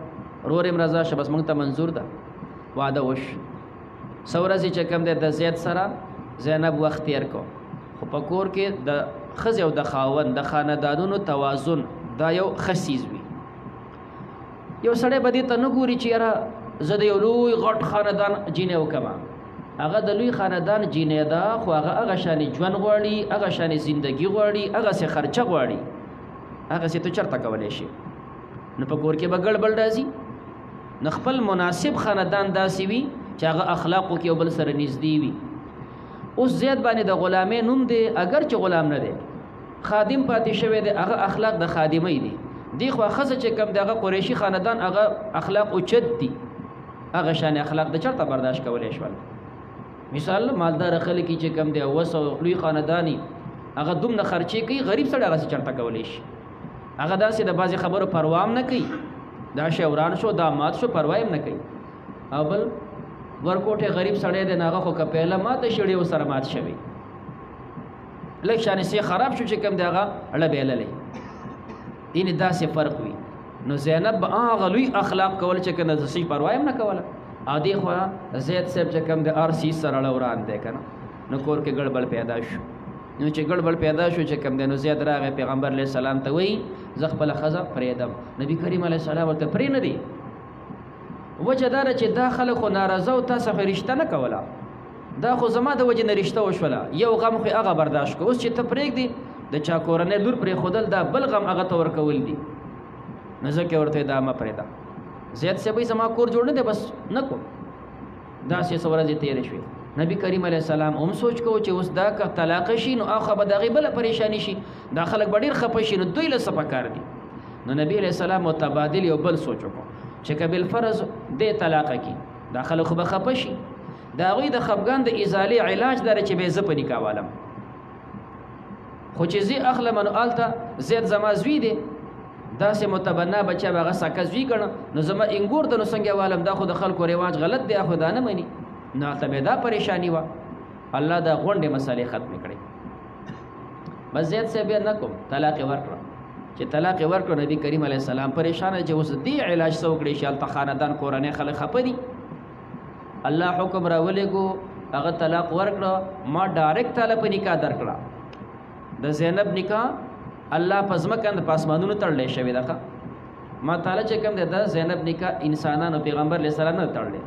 رور عمر رضا شو، بس موږ ته منظور ده. وعده وش سورزي چې کوم د زید سره زینب وخت تیر کو. خو په کور کې د خزه او د خاوند د خاندانونو توازن دا یو خسیز وي. یو سړی بدی ته نه ګوري چې یاره زه د یو لوی غټ خاندان جینې وکما. هغه د لوی خاندان جینې ده، خو هغه شان ژوند غواړي، هغه شان زندگی غواړي، هغه سه خرچه غواړي، هغه سه ته چرته کولای شي. نو په کور کې بغړ بل راځي. نو خپل مناسب خاندان داسې وي چې هغه اخلاقو کې بل سره نږدې وي. اوس زید باندې د غلامې نوم دی، اگر چې غلام نه دی، خادم پاتې شوی دی، هغه اخلاق د خادمۍ دي. دی خو خزه چې کم دغه قریشی خاندان هغه اخلاق اوچت دي، هغه شان اخلاق د چرته برداشت کولای شول. مثال مالدار خلک چې کم دی وسو لوی خاندانی هغه دومره خرچې کوي، غریب سړی هغه چرته کولای شي. هغه داسې د بعضې خبرو پروام نه کوي. دا شوران شو، دا مات شو، پروا هم نه کوي. او بل ورکوټه غریب سړی دی، هغه خو کپیله ماته شړې او سره مات شوی، لږ شانې سي خراب شو چې کوم دی هغه اړه بیللی. دین داسې فرق وي. نو زینب هغه لوی اخلاق کول چې کنه د سي پروا هم نه کوله. عادي خو زید صاحب چې کوم د ار سی سره لوران دی کنه، نو کور کې ګړبړ پیدا شو. نو چې ګړبړ پیدا شو چې کوم د نو زید راغی پیغمبر علیه السلام ته وایي زه خپل خزه پرېدم. نبی کریم علیه السلام ورته پرې نه دی. وجه دا چې دا خلک خو ناراضه او تاسو خو رشته نه کوله، دا خو زما د وجه نه رشته وشوله، یو غم خو هغه برداشت کو. اوس چې ته پرېږدي د چا کورنۍ لور پرې خودل، دا بل غم هغه ته ورکول دي. نو ځکه ورته دا مه پرېږده. زید صاحب زما کور جوړ نه دی، بس نه کو. داسې څه ورځې تېرې شوې. نبی کریم علیه السلام هم سوچ کو چې اوس دا که طلاق شي نو اخه به دغې بله پریشانی شي، دا خلک به ډېر خفه شي، نو دوی له څه پکار دي. نو نبی علیه السلام متبادل یو بل سوچ وکړو چې که بالفرض دې طلاقه کي، دا خلک خو به خفه شي. د هغوی د خفګان د ازالې علاج دا چې به زه په نکاح والم، خو چې زه اخلم نو هلته زید زما زوی دی، داسې متبنا بچه به هغه سکه زوی ګڼه، نو زما انګور ته نو څنګه والم، دا خو د خلکو رواج غلط دی، خو دا نه مني. نو هلته به دا پریشانی وه. الله دا غونډې مسلې ختمې کړې. بس زید صاحب بیا نه کوم، طلاق یې ورکړه. چې طلاق یې ورکړه نبی کریم علیه السلام پریشانه چې اوس دې علاج څه وکړي چې هلته خاندان کورنۍ خلک خفه دي. الله حکم راولېږو، هغه طلاق ورکړه. ما ډایرکټ تاله په نکاح درکړه. د زینب نکاح الله په ځمکه په اسمانونو تړلی شوې ده. ما تعالی چې کوم د زینب نکاح انسانانو پیغمبر علیہ السلام نه تړلې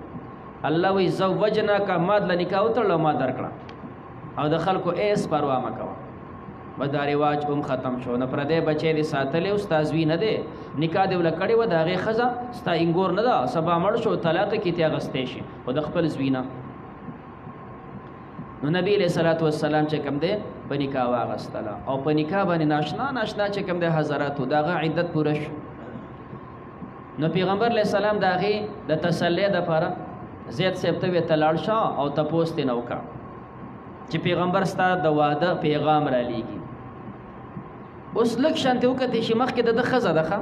الله وی زوجنا کا ما د نکاح وتړلو ما درکړه او د خلکو ایس پروا مکوه ودا رواج ختم شو نه پردې بچې دې ساتلې استاد وی نه دی نکاح دی ولکړې و داغه خزا ستا انګور نه دا سبا مړ شو طلاق کی ته غستې شي او د خپل زوینه نو نبی علیہ الصلوۃ والسلام چې کوم دی په نکاح واغستله او په نکاح باندې ناشنا چې کوم دی حضراتو داغه عدت پوره شو نو پیغمبر علیہ السلام داغه د تسلی د لپاره زید صاحب ته تلاړ شه او تپوس ته نوکا چې پیغمبر ستا د واده پیغام را لېږي اوس لک شانته وکړي چې مخکې د خزه دغه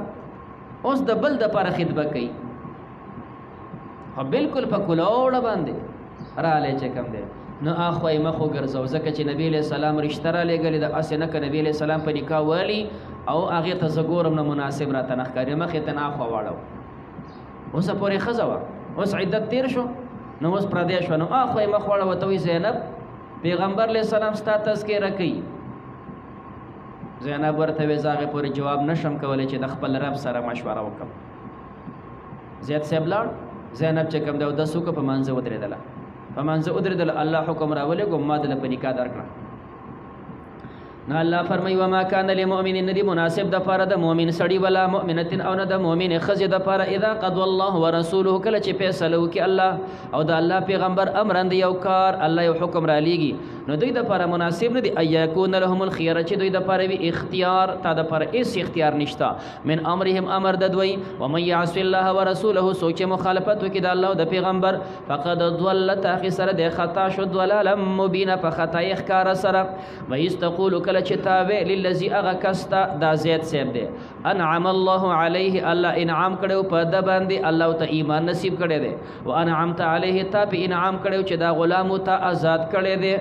اوس د بل د لپاره خدمت کوي او بالکل په کولوړه باندې را لې چې کوم دی نو اخوای مخو ګرځاو ځکه چې نبی علیہ السلام رشتہ را لېږلې د اسنه ک نبی علیہ السلام په نکاح والی او هغه ته زګورم نه مناسب را تنخکاری مخې ته نه اخوا واړو اوس پورې خزوا اوس عدت تیر شو نو اوس پردې شو نو اخوای مخ واړو وتوي زینب پیغمبر علیہ السلام ستا تذکرہ کوي زینب ورته وزاغه پورې جواب نشم کولای چې د خپل رب سره مشوره وکم زید صاحب لاړ زینب چې کوم د سوق په منځ ودرېدله په منځ ودرېدل الله حکم راولې کوم ما د پنیکا درکړه نو الله فرمای و ما کان للمؤمن ندی مناسب د پاره د مؤمن سړی ولا مؤمنه او نه د مؤمن خزه د پاره اذا قضى الله ورسوله کله چې فیصله وکي الله او د الله پیغمبر امرند یو کار الله یو حکم را لېږي نو دوی د پاره مناسب نه دی ايكون لهم الخيار چې دوی د پاره وی اختیار تا د پاره هیڅ اختیار نشتا من امرهم امر د دوی و من يعص الله ورسوله سوچ مخالفت وکي د الله او د پیغمبر فقد ضل تاخسر د خطا شو ضلالا مبینا په خطا اخکار سره و یستقول کله چې تابع للذي اغا کستا دا زید سیب دی انعم الله عليه الله انعام کړو په د باندې الله ته ایمان نصیب کړي دی و انعمت عليه تا په انعام کړو چې دا غلام ته آزاد کړي دی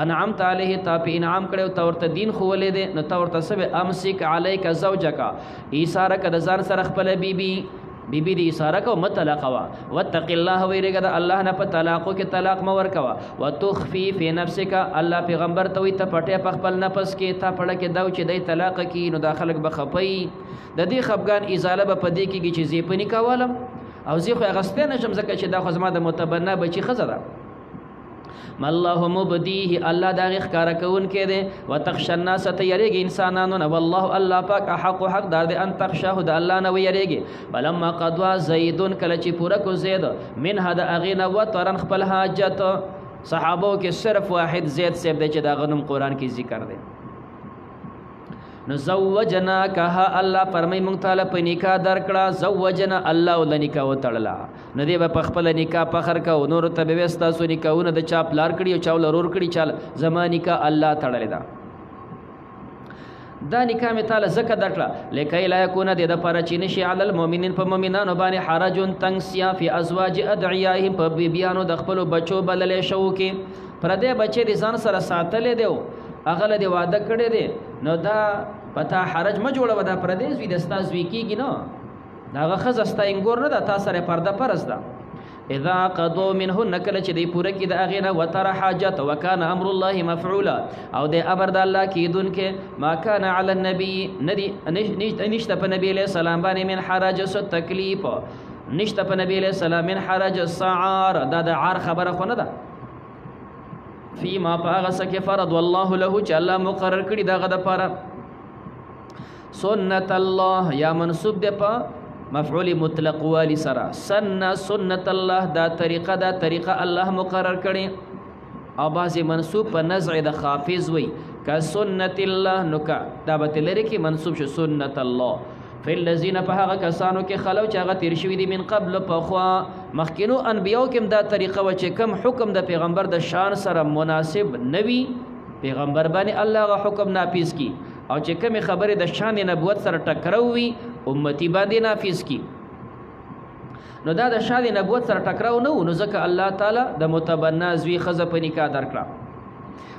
انعمت عليه تا په انعام کړو ته ورته دین خولې دی نو ته ورته سبه امسک عليك زوجك ایثار کده ځان سره خپل بیبي دی اشاره کو مطلق وا واتق الله ويرګه د الله نه په طلاقو کې طلاق مور کوا وتخفي في نفسك الله پیغمبر ته وي ته پټه په خپل نفس کې تا پړه کې داو چې د طلاق کې نو داخلك بخپي د دې خفغان ازاله په پدې کې چې زی پني کولم او زی خو غسته نشم زکه چې دا خو زما د متبنا بچي خزره ما الله مبديه الله دا غ ښکارا کون کې دي وتخش الناس تيريږي انسانانو نه والله الله پاک حق دار دي ان تخشاه د الله نه ويريږي فلما قضى زيد کله چې پورا کو زید من هذا اغينا وترن خپل حاجت صحابو کې صرف واحد زید سیب دی چې دا غنم قران کې ذکر دی نو زوجنا کها الله فرمای مونږ تعالی په نکاح درکړه زوجنا الله ول نکاح وتړلا نو دی په خپل نکاح فخر کا نور ته به وستا سو نکاحونه د چا پلار کړي او چاول رور کړي چال زمانی کا الله تړل دا نکاح می تعالی زکه درکړه لکه لا یکونه د لپاره چې نشي علی المؤمنین په مؤمنانو باندې حرجون تنگسیا فی ازواج ادعیاهم په بیبیانو د خپل بچو بللې شو کې پر دې بچی د ځان سره ساتلې دیو اغله دی واده کړي دی نو دا پتا حرج ما جوړه ودا پردیس وی دستا زوی کیږي نو دا خزه ستا انګور نه دا تاسو سره پرده پرز ده اذا قضوا منهن کله چې دی پوره کې د اغینا وتر حاجت وکانه امر الله مفعولا او د امر د الله کیدون کې ما کان علی النبی ندی نشته په نبی علیہ السلام باندې من حرج سو تکلیف نشته په نبی علیہ السلام من حرج السعار دا د عار خبره خو نه ده فيما باغسك فرض والله له چې الله مقرر کړی دا غد پاره سنت الله یا منصوب ده په مفعول مطلق والی سرا سنت الله دا طریقه الله مقرر کړي او بعضی منصوب په نزع د خافض وي ک سنت الله نوکا دا به لري کې منصوب شو سنت الله فالذین فهغه کسانو کې خلو چې هغه تیر شوی دي من قبل په خوا مخکینو انبیو کې دا طریقه و چې کم حکم د پیغمبر د شان سره مناسب نوي پیغمبر باندې الله غ حکم نافذ کی او چې کوم خبره د شان نبوت سره ټکراو وي امتی باندې نافذ کی نو دا د شان نبوت سره ټکراو نه نو ځکه الله تعالی د متبنا زوی خزه په نکاح درکړه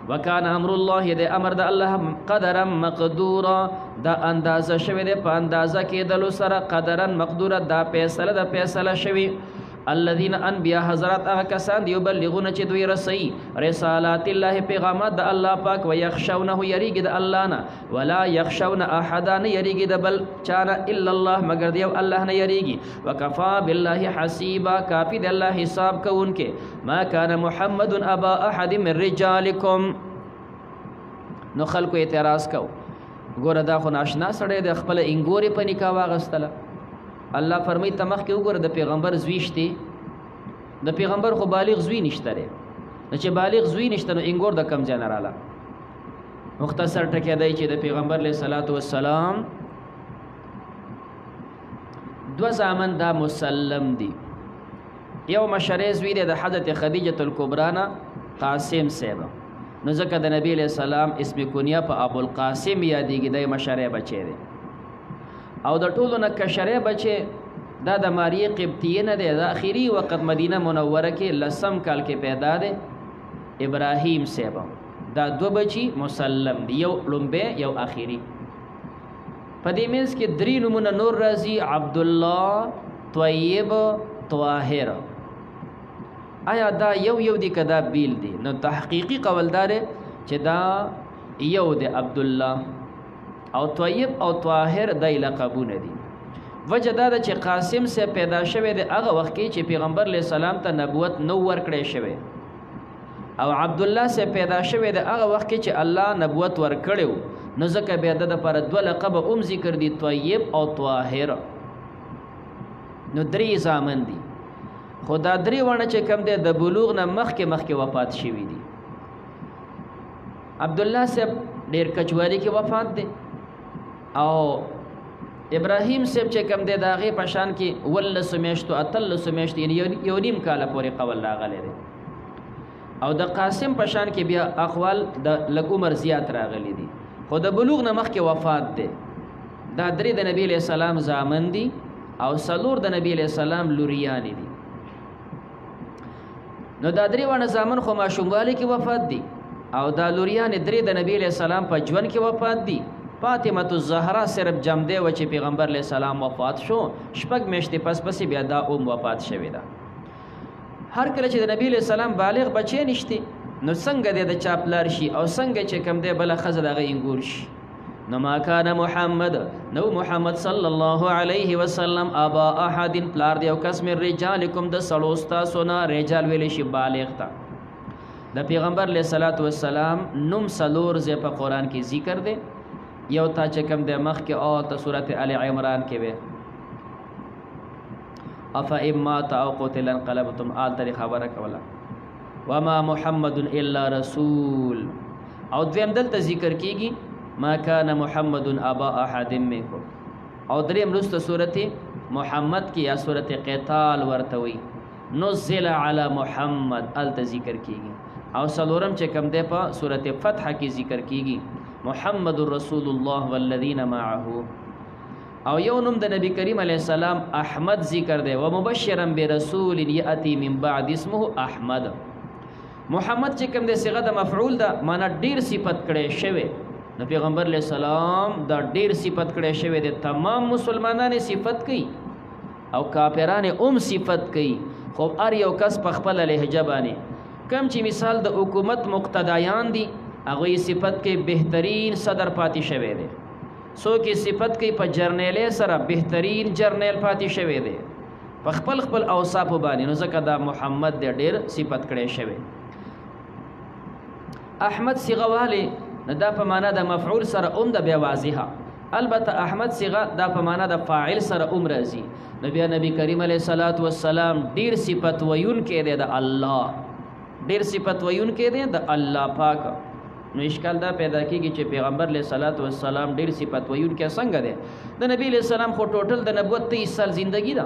وکان امر الله د امر د الله قدرا مقدورا دا اندازه شوی د په اندازه کې د لو سره قدرا مقدورا دا فیصله شوی الذين انبیاء حضرات هغه کسان دی یبلغون چې دوی رسي رسالات الله پیغامات د الله پاک ويخشونه یریږي د الله نه ولا يخشون احد نه یریږي د بل چانه الا الله مگر دی الله نه یریږي وکفا بالله حسیبا کافی د الله حساب کوونکې ما کان محمد ابا احد من رجالکم. نو خلکو اعتراض کو ګوره دا خو ناشنا سړی د خپل انګوري په نکاح واغستله. الله فرمایي تمخ کې وګوره د پیغمبر زوی شته د پیغمبر خو بالغ زوی نشته لري نو چې بالغ زوی نشته نو انګور د کم ځای نه رااله. مختصر ټکی دی چې د پیغمبر علیه الصلاۃ والسلام دو زامن دا مسلم دي. یو مشر زوی دی د حضرت خدیجه الکبرا نه قاسم صاحب نو ځکه د نبی علیہ السلام اسم کنیه په ابو القاسم یادېږي د مشره بچی دی او د ټولو نه کشره بچی دا د ماریه قبطیه نه دی د اخیری وخت مدینه منوره کې لسم کال کې پیدا دی ابراهیم صاحب. دا دو بچی مسلم دی یو لومبه یو اخیری. په دې منځ کې درې نمونه نور راځي عبد الله طیب طاهر. آیا دا یو دی کدا بیل دی؟ نو تحقیقی قولدار چې دا یو دی عبد الله او طیب او طاهر دای لقبونه دي. وجه دا چې قاسم سے پیدا شوه د هغه وخت کې چې پیغمبر علیہ السلام ته نبوت نو ورکړې شوه او عبد الله سے پیدا شوه د هغه وخت کې چې الله نبوت ورکړو نو ځکه بیا د پر دوه لقب ذکر دي طیب او طاهر. نو درې زامن دي خدا درې ونه چې کم دی د بلوغ نه مخکې وفات شوي دي. عبد الله صاحب ډېر کچوالي کې وفات دی او ابراهیم صاحب چې کم دی د هغې په شان کې 18 میاشتو 18 میاشتې یعنې یو نیم کاله پورې قول راغلی دی او د قاسم په شان کې بیا اقوال د لږ عمر زیات راغلی دي خو د بلوغ نه مخکې وفات دی. دا درې د نبی علیہ السلام زامن دي او څلور د نبی علیہ السلام لوریانې دي. نو دا درې ونه زامن خو ماشوموالی کې وفات دي او دا لوریانې درې د نبی علیہ السلام په ژوند کې وفات دي. فاطمه الزهرا صرف جم دی و چې پیغمبر علیہ السلام وفات شو شپږ میاشتې پس پسې بیا دا وفات شوې ده. هر کله چې د نبی علیہ السلام بالغ بچی نشته نو څنګه دی د چاپلار شي او څنګه چې کم دی بله ښځه د هغه انګور شي. نو ما کان محمد نو محمد صلی الله علیه وسلم ابا احد پلار دی او کس من رجالکم د سړو ستاسو نه رجال ویلی شي بالغ ته. د پیغمبر علیه الصلاۃ والسلام نوم څلور ځای په قرآن کې ذکر دی. یو تا چې کم دی مخکې او ته صورت ال عمران کې وی افا امات او قتل انقلبتم آل تری خبره کوله وما محمد الا رسول او دویم دلته ذکر کیږي ما کان محمد ابا احد منکم او دریم رسته صورت محمد کی یا صورت قتال ورته وی نزل علی محمد ال ذکر کیږي او سلورم چې کم دی په صورت فتح کې ذکر کیږي محمد رسول الله والذین معه. او یو نوم د نبی کریم علیہ السلام احمد ذکر دی ومبشرا برسول یاتی من بعد اسمه احمد. محمد چې کوم د صيغه د مفعول ده معنا ډیر صفت کړي شوی نو پیغمبر علیہ السلام دا ډیر صفت کړي شوی د تمام مسلمانانو صفت کوي او کافرانو صفت کوي خو ار یو کس په خپل لهجه باندې کم چې مثال د حکومت مقتدیان دي هغه صفت کې بهترین صدر پاتې شوی دی سو کې صفت کې په جرنیل سره بهترین جرنیل پاتې شوی دی په خپل خپل اوصاف باندې نو ځکه دا محمد د ډیر صفت کړي شوی. احمد صيغه والی دا په معنا د مفعول سره د بیا واضحه البته احمد صيغه دا په معنا د فاعل سره راځي. نبی کریم علیه الصلاۃ والسلام ډیر صفت ویون کې دی د الله ډیر صفت ویون کې دی د الله پاک. نو اشکال دا پیدا کیږي چې پیغمبر علیه الصلاۃ والسلام ډیر صفت ویون کې څنګه دی د نبی علیه السلام خو ټوټل د نبوت 23 سال زندگی ده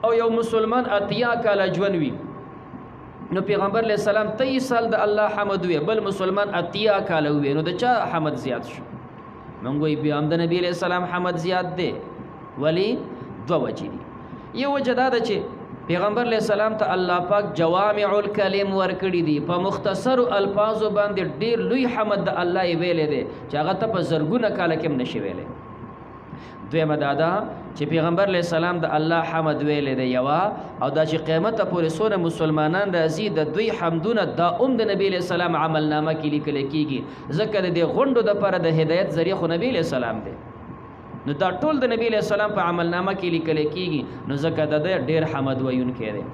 او یو مسلمان اتیا کاله ژوند وي نو پیغمبر علیہ السلام 23 سال د الله حمد وی بل مسلمان اتیا کاله وی نو د چا حمد زیات شو مونږ وی بیا هم د نبی علیہ السلام حمد زیات دی ولی دو وجې دي. یو وجه دا ده چې پیغمبر علیہ السلام ته الله پاک جوامع الکلم ورکړي دي په مختصر الفاظو باندې ډیر لوی حمد د الله یې ویلې دی چې هغه ته په زرګونه کاله کې هم نشي ویلې. دویمه دا ده چې پیغمبر علیه السلام د الله حمد ویلی دی یوه او دا چې قیامت ته پورې څونه مسلمانان راځي د دوی حمدونه دا د نبی علیه السلام عملنامه کې لیکلی کېږي ځکه د دې غونډو دپاره د هدایت ذریعه خو نبی علیه السلام دی نو دا ټول د نبی علیه السلام په عملنامه کې لیکلی کېږي نو ځکه د ده ډېر حمد ویونکی دی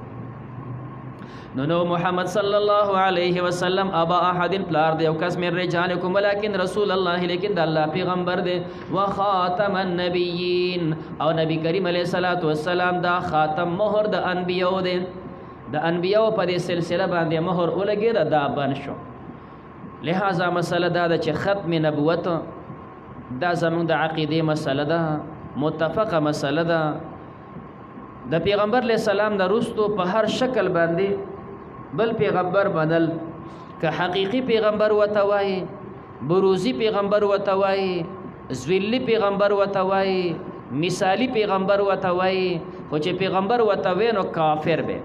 نو محمد صلی الله علیه وسلم ابا احد پلار دی او کس من رجالکم ولکن رسول الله لیکن د الله پیغمبر دی وخاتم النبیین او نبی کریم علیه الصلاۃ والسلام دا خاتم مهر د انبیو دی د انبیو په دې سلسله باندې مهر ولګید دا بن شو لہذا مسله دا ده چې ختم نبوت دا زموږ د عقیدې مسله ده متفقه مسله ده د پیغمبر علیه السلام د رستو په هر شکل باندې بل پیغمبر بدل که حقیقی پیغمبر وتوای بروزی پیغمبر وتوای زویلی پیغمبر وتوای مثالی پیغمبر وتوای خو چې پیغمبر وتوي نو کافر به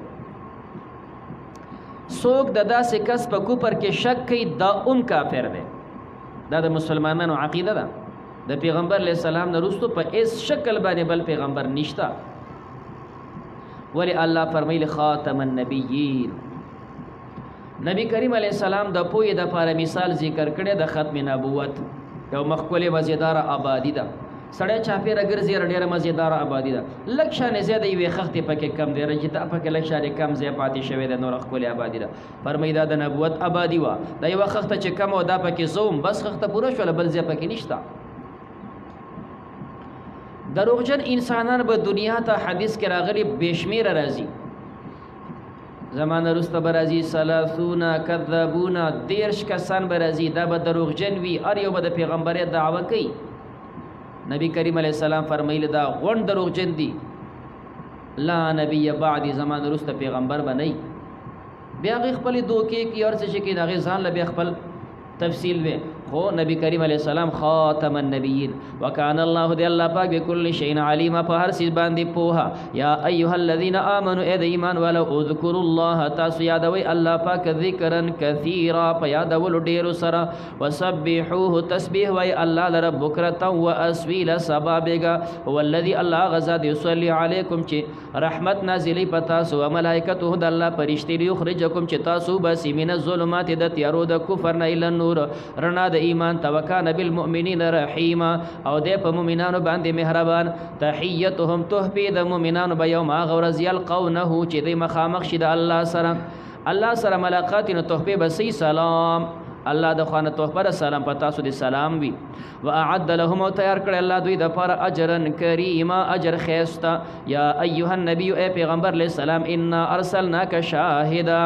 څوک د داسې کس په کوپر کې شک کوي دا کافر به دا د مسلمانانو عقیده ده د پیغمبر علیه السلام نه وروسته په هیڅ شکل باندې بل پیغمبر نشته ولی الله فرمایلی خاتم النبیین نبی کریم علیه السلام د پوهې دپاره مثال ذکر کړی د ختم نبوت یو مخکولې مزیداره آبادي ده سړی چاپېره ګرځي ډېره مزیداره آبادي ده لږ شانې زیاده یوې خښتې پکې کم دی چې دا پکې لږ شانې کم ځای پاتې شوی دی نوره ښکلې آبادي ده فرمایي دا د نبوت آبادي وه دا یوه خښته چې کم وه دا پکې زوم بس خښته پوره شوله بل ځای پکې نشته دروغجن انسانان به دنیا ته حدیث کې راغلي بېشمېره راځي زمانه وروسته به راځي ثلاثونه کذابونه 30 کسان به راځي دا به دروغجن وي هر یو به د پیغمبرۍ دعوه کوي نبی کریم علیه السلام فرمایلی دا غونډ دروغجن دي لا نبی بعدي زمانه وروسته پیغمبر به نه بیا هغې خپلې دوکې کوي هر څه چې کوي د هغې ځان له بیا خپل تفصیل وی خو نبی کریم علیه السلام خاتم النبیین وکان الله دی الله پاک بكل شیء علیم په هر څه باندې پوها یا ایها الذین آمنوا اے د ایمان والو اذکروا الله تاسو یادوي الله پاک ذکرا کثیرا په یادولو ډیرو سره وسبحوه تسبیح وای الله لره بکرتا و اسویل سبابګه هو الذی الله غزا دی صلی علیکم چې رحمت نازلی پتا سو ملائکته د الله پرشتي یخرجکم چې تاسو بس من الظلمات د تیارو د کفر نه ال نور رڼا د ایمان توکان بالمؤمنین رحیما او د په مؤمنانو باندې مهربان تحیتهم تحفی د مؤمنانو به یوم غورز یلقونه چې د مخامخ شي د الله سره ملاقات نو تحفی بسی سلام الله د خوانه تحفه سلام پتا سو د سلام وی واعد لهم او تیار کړ الله دوی د پر اجرن کریما اجر خیستا یا ایها النبی ای پیغمبر علیہ السلام انا ارسلناک شاهدا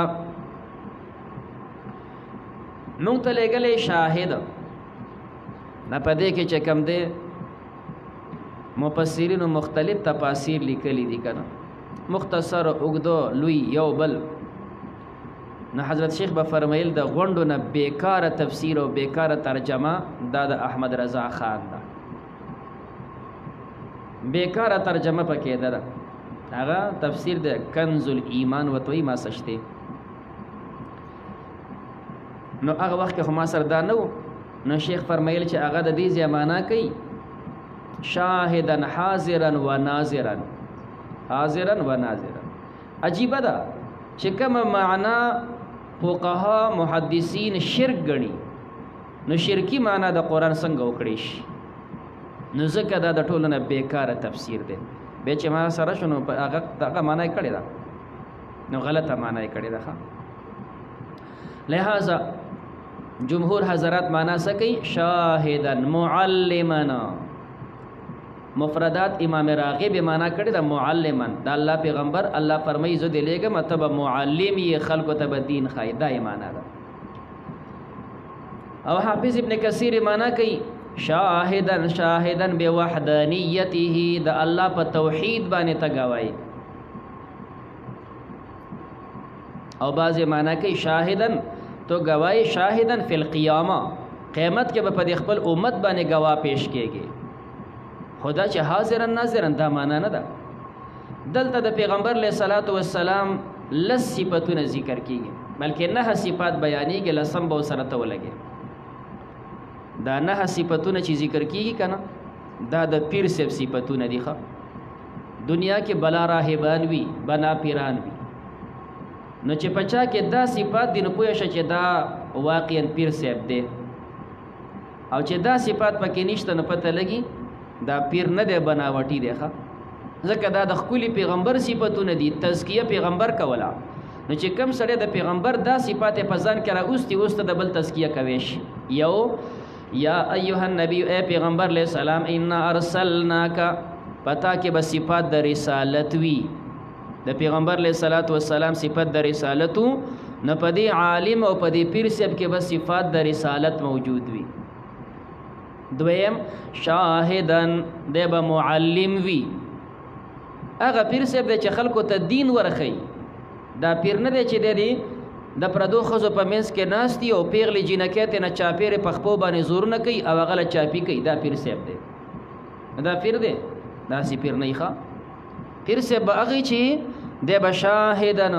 مونږ ته لېږلی شاهد نه په دې کې چې کوم دی مفسرینو مختلف تفاسیر لیکلی دي که نه مختصر اوږدو لوی یو بل نو حضرت شیخ به فرمیل د غونډو نه بیکاره تفسیر او بیکاره ترجمه دا د احمد رضا خان ده بیکاره ترجمه پکې ده هغه تفسیر د کنز الایمان وتوی ما سشته نو هغه وخت کې خو ما سره دا نه و نو شیخ فرمایل چې هغه د دې زمانہ کوي شاهدا حاضرا و ناظرا حاضرا و ناظرا عجیبه ده چې کومه معنا فقها محدثین شرک ګڼي نو شرکی معنا د قرآن څنګه وکړي شي نو ځکه دا د ټولو نه بیکاره تفسیر دی بیا چې ما سره شو نو هغه معنا یې کړې ده نو غلطه معنا یې کړې ده لہذا جمهور حضرات معنا سکی شاهدا معلمنا مفردات امام راغب معنا کړی دا معلما دا الله پیغمبر الله فرمایي زه دې لېږم مطلب معلم یې خلکو ته به دین ښایي دا یې معنا ده او حافظ ابن کثیر معنا کوي شاهدا بوحدانیته د الله په توحید باندې ته گواهی او بعضې معنا کوي شاهدا تو گواهی شاهدن فی القیامه قیامت کې به په خپل امت باندې گواه پیش کېږي خدا چې حاضرا ناظرا دا معنا نه ده دلته د پیغمبر علیه صلوات والسلام لس صفتونه ذکر کېږي بلکې 9 صفات بیانېږي لسم به سره ته ولګي دا 9 صفتونه چې ذکر کېږي که نه دا د پیر صاحب صفتونه دي ښه دنیا کې بلا راهبان وي بنا پیران وي نو چې پچا کې دا صفات دي نو پوه شه چې دا واقعا پیر صاحب دی او چې دا صفات پکې نشته نو پته لګي دا پیر نه دی بناوټي دی ښه ځکه دا د خپل پیغمبر صفاتونه دي تزکیه پیغمبر کولا نو چې کم سره د پیغمبر دا صفات په ځان کې راوستي اوسته د بل تزکیه کوي یو یا ایها النبی اے پیغمبر علیہ السلام ان ارسلناک پتا کې بس صفات د رسالت وی د پیغمبر علیہ الصلوۃ والسلام صفات د رسالت نه پدی عالم او پدی پیر صاحب کې بس صفات د رسالت موجود وی دویم شاهدن د به معلم وی هغه پیر صاحب د خلکو ته دین ورخی دا پیر نه دی چې دی د پردو خزو په منځ کې ناستي او پیغلې جنکې ته نه چاپېره پخپو باندې زور نه کوي او هغه چاپی کوي دا پیر صاحب دی دا پیر دی دا سی پیر نه ښه پیر صاحب هغه چې د بشاهدن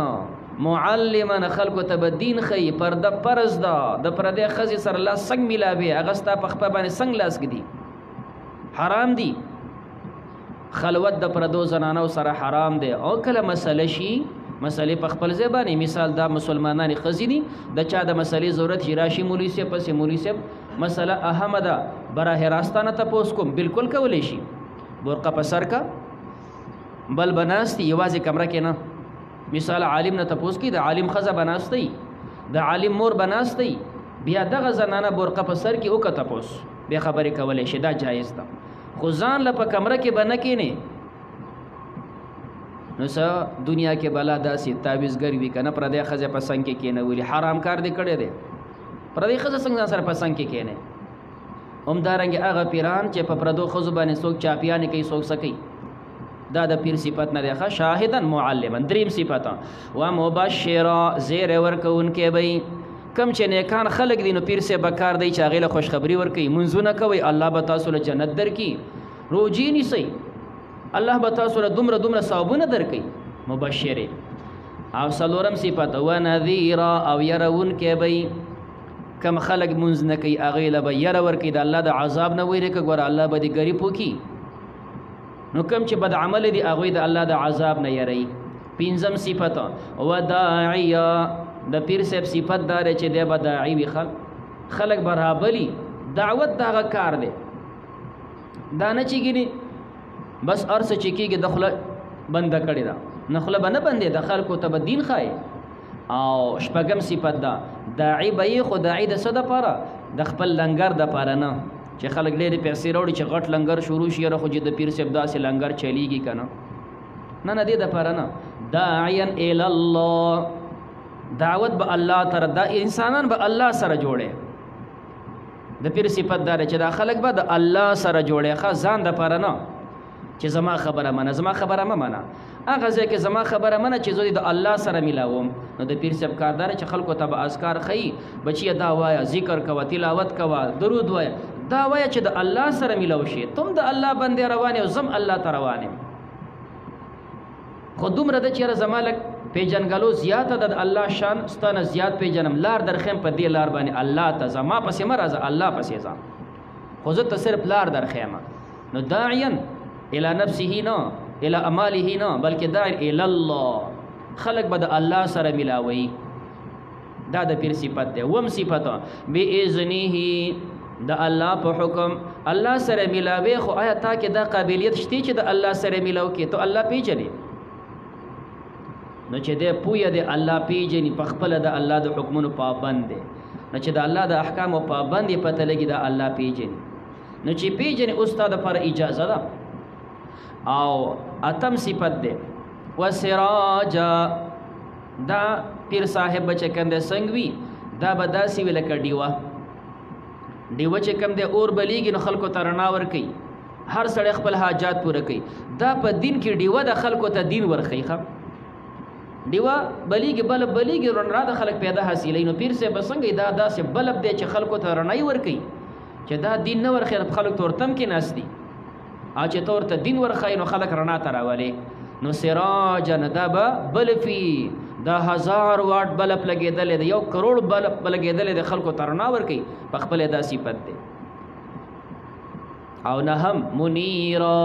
معلمن خلکو ته دین خي پرده پرز دا د پردې خزي سره لا څنګه ملاوي هغه ستا پخپه باندې څنګه لاس کړي حرام دي خلوت د پردو زنانو سره حرام دی او کله مسله شي مسئله په خپل ځای باندې مثال دا مسلمانان خزي دي د چا د مسلې ضرورت شي راشي مولوی صاحب پسې مولوی صاحب مسله اهم ده براه راستانه تاسو کوم بالکل کولای شي برقه په سر کا بل بناستي یوازې کمره کې نه مثال عالم نه تاسو کې د عالم خزه بناستي د عالم مور بناستي بیا دغه زنانه برقه په سر کې او کا تاسو به خبرې کولای شي دا جایز ده خو ځان له په کمره کې بنه کې نه نو دنیا کې بلا داسې تعویزګر وي کنه پر دې خزه پسند کې کینه ویلي حرام کار دې کړی دی پر دې خزه څنګه سره پسند کې کینه همدارنګه هغه پیران چې په پردو خزو باندې څوک چاپیانه کوي څوک سکی دا د پیر صفت نه دی ښه شاهدن معلمن دریم صفت و مبشرا زیر ورکون کې وي کم چې نیکان خلق دي نو پیر سے بکار دی چې هغه له خوشخبری ورکي منځونه کوي الله به تاسو له جنت درکې روجي نسی الله به تاسو له دومره ثوابونه درکې مبشر او سلورم صفت و نذیر او يرون کې وي کم خلق منځ نه کوي هغه له به ير ورکي د الله د عذاب نه ویره کې ګور الله به دې غریب وکي نو کم چې بد عمل دي هغه د الله د عذاب نه یری پنځم صفت و داعیا د پیر صاحب صفت دار چې د بداعی وی خلق برابرلی دعوت دا کار دی دا نه چېږي بس ارس چې کېږي د خوله بنده کړې ده نه خوله به نه بندې د خلکو ته به دین ښایي او شپږم صفت ده داعی به یې خو داعی د څه دپاره د خپل لنګر دپاره نه چې خلک ډېرې پیسې راوړي چې غټ لنګر شروع شي یاره خو چې د پیر صاحب داسې لنګر چلیږي که نه نه دې دپاره نه داعیا الی الله دعوت به الله تر دا انسانان به الله سره جوړي د پیر صفت دار چې دا خلک به د الله سره جوړي ښه ځان د پاره نه چې زما خبره منه زما خبره ما منه هغه ځکه زما خبره منه چې زه د الله سره ملاوم نو د پیر صاحب کاردار چې خلکو ته به اذکار خي بچي دا وایا ذکر کوه تلاوت کوه درود وایا دا وایا چې د الله سره ملاو شي تم د الله بندې روانه او زم الله ته روانه خو دومره د چیرې زمالک پیجنګلو زیاته د الله شان ستانه زیات پیجنم لار درخم په دې لار باندې الله ته زما پسې مرزه الله پسې ځم خو زه ته صرف لار درخم نو داعیا الى نفسه نه الى اماله نه بلکې داعی الى الله خلق به د الله سره ملاوي دا د پیر صفت دی وم صفت باذنه د الله په حکم الله سره ملاوي خو آیا تا کې دا قابلیت شته چې د الله سره ملاو کې ته الله پیژنې نو چې دې پوهه دې الله پیژني په خپل د الله د حکمونو پابند دی نو چې د الله د احکامو پابند یې پته لګي د الله پیژني نو چې پیژني استاد پر اجازه ده او اتم صفت ده وسراجا دا پیر صاحب چې کنده څنګه وي دا به داسې وي لکه ډیوه چې کوم دی اور بلیږي نو خلکو ته رڼا ورکوي هر سړی خپل حاجات پوره کوي دا په دین کې ډیوه د خلکو ته دین ورښیي ښه ډیوه بلیږي بلب بلیږي رڼا د خلک پیدا حاصلوي نو پیر صاحب څنګه دا داسې بلب دی چې خلکو ته رڼایي ورکوي چې دا دین نه ورښیي خلک ته ورتم کې ناست دي او چې ته ورته دین ورښیي نو خلک رڼا ته راولي نو سراجا دا به بلب وي دا 1000 واټ بلب لګېدلی دی 1 کروڑ بلب لګېدلی دی خلکو ته رڼا ورکوي په خپله دا صفت دی او نهم منیرا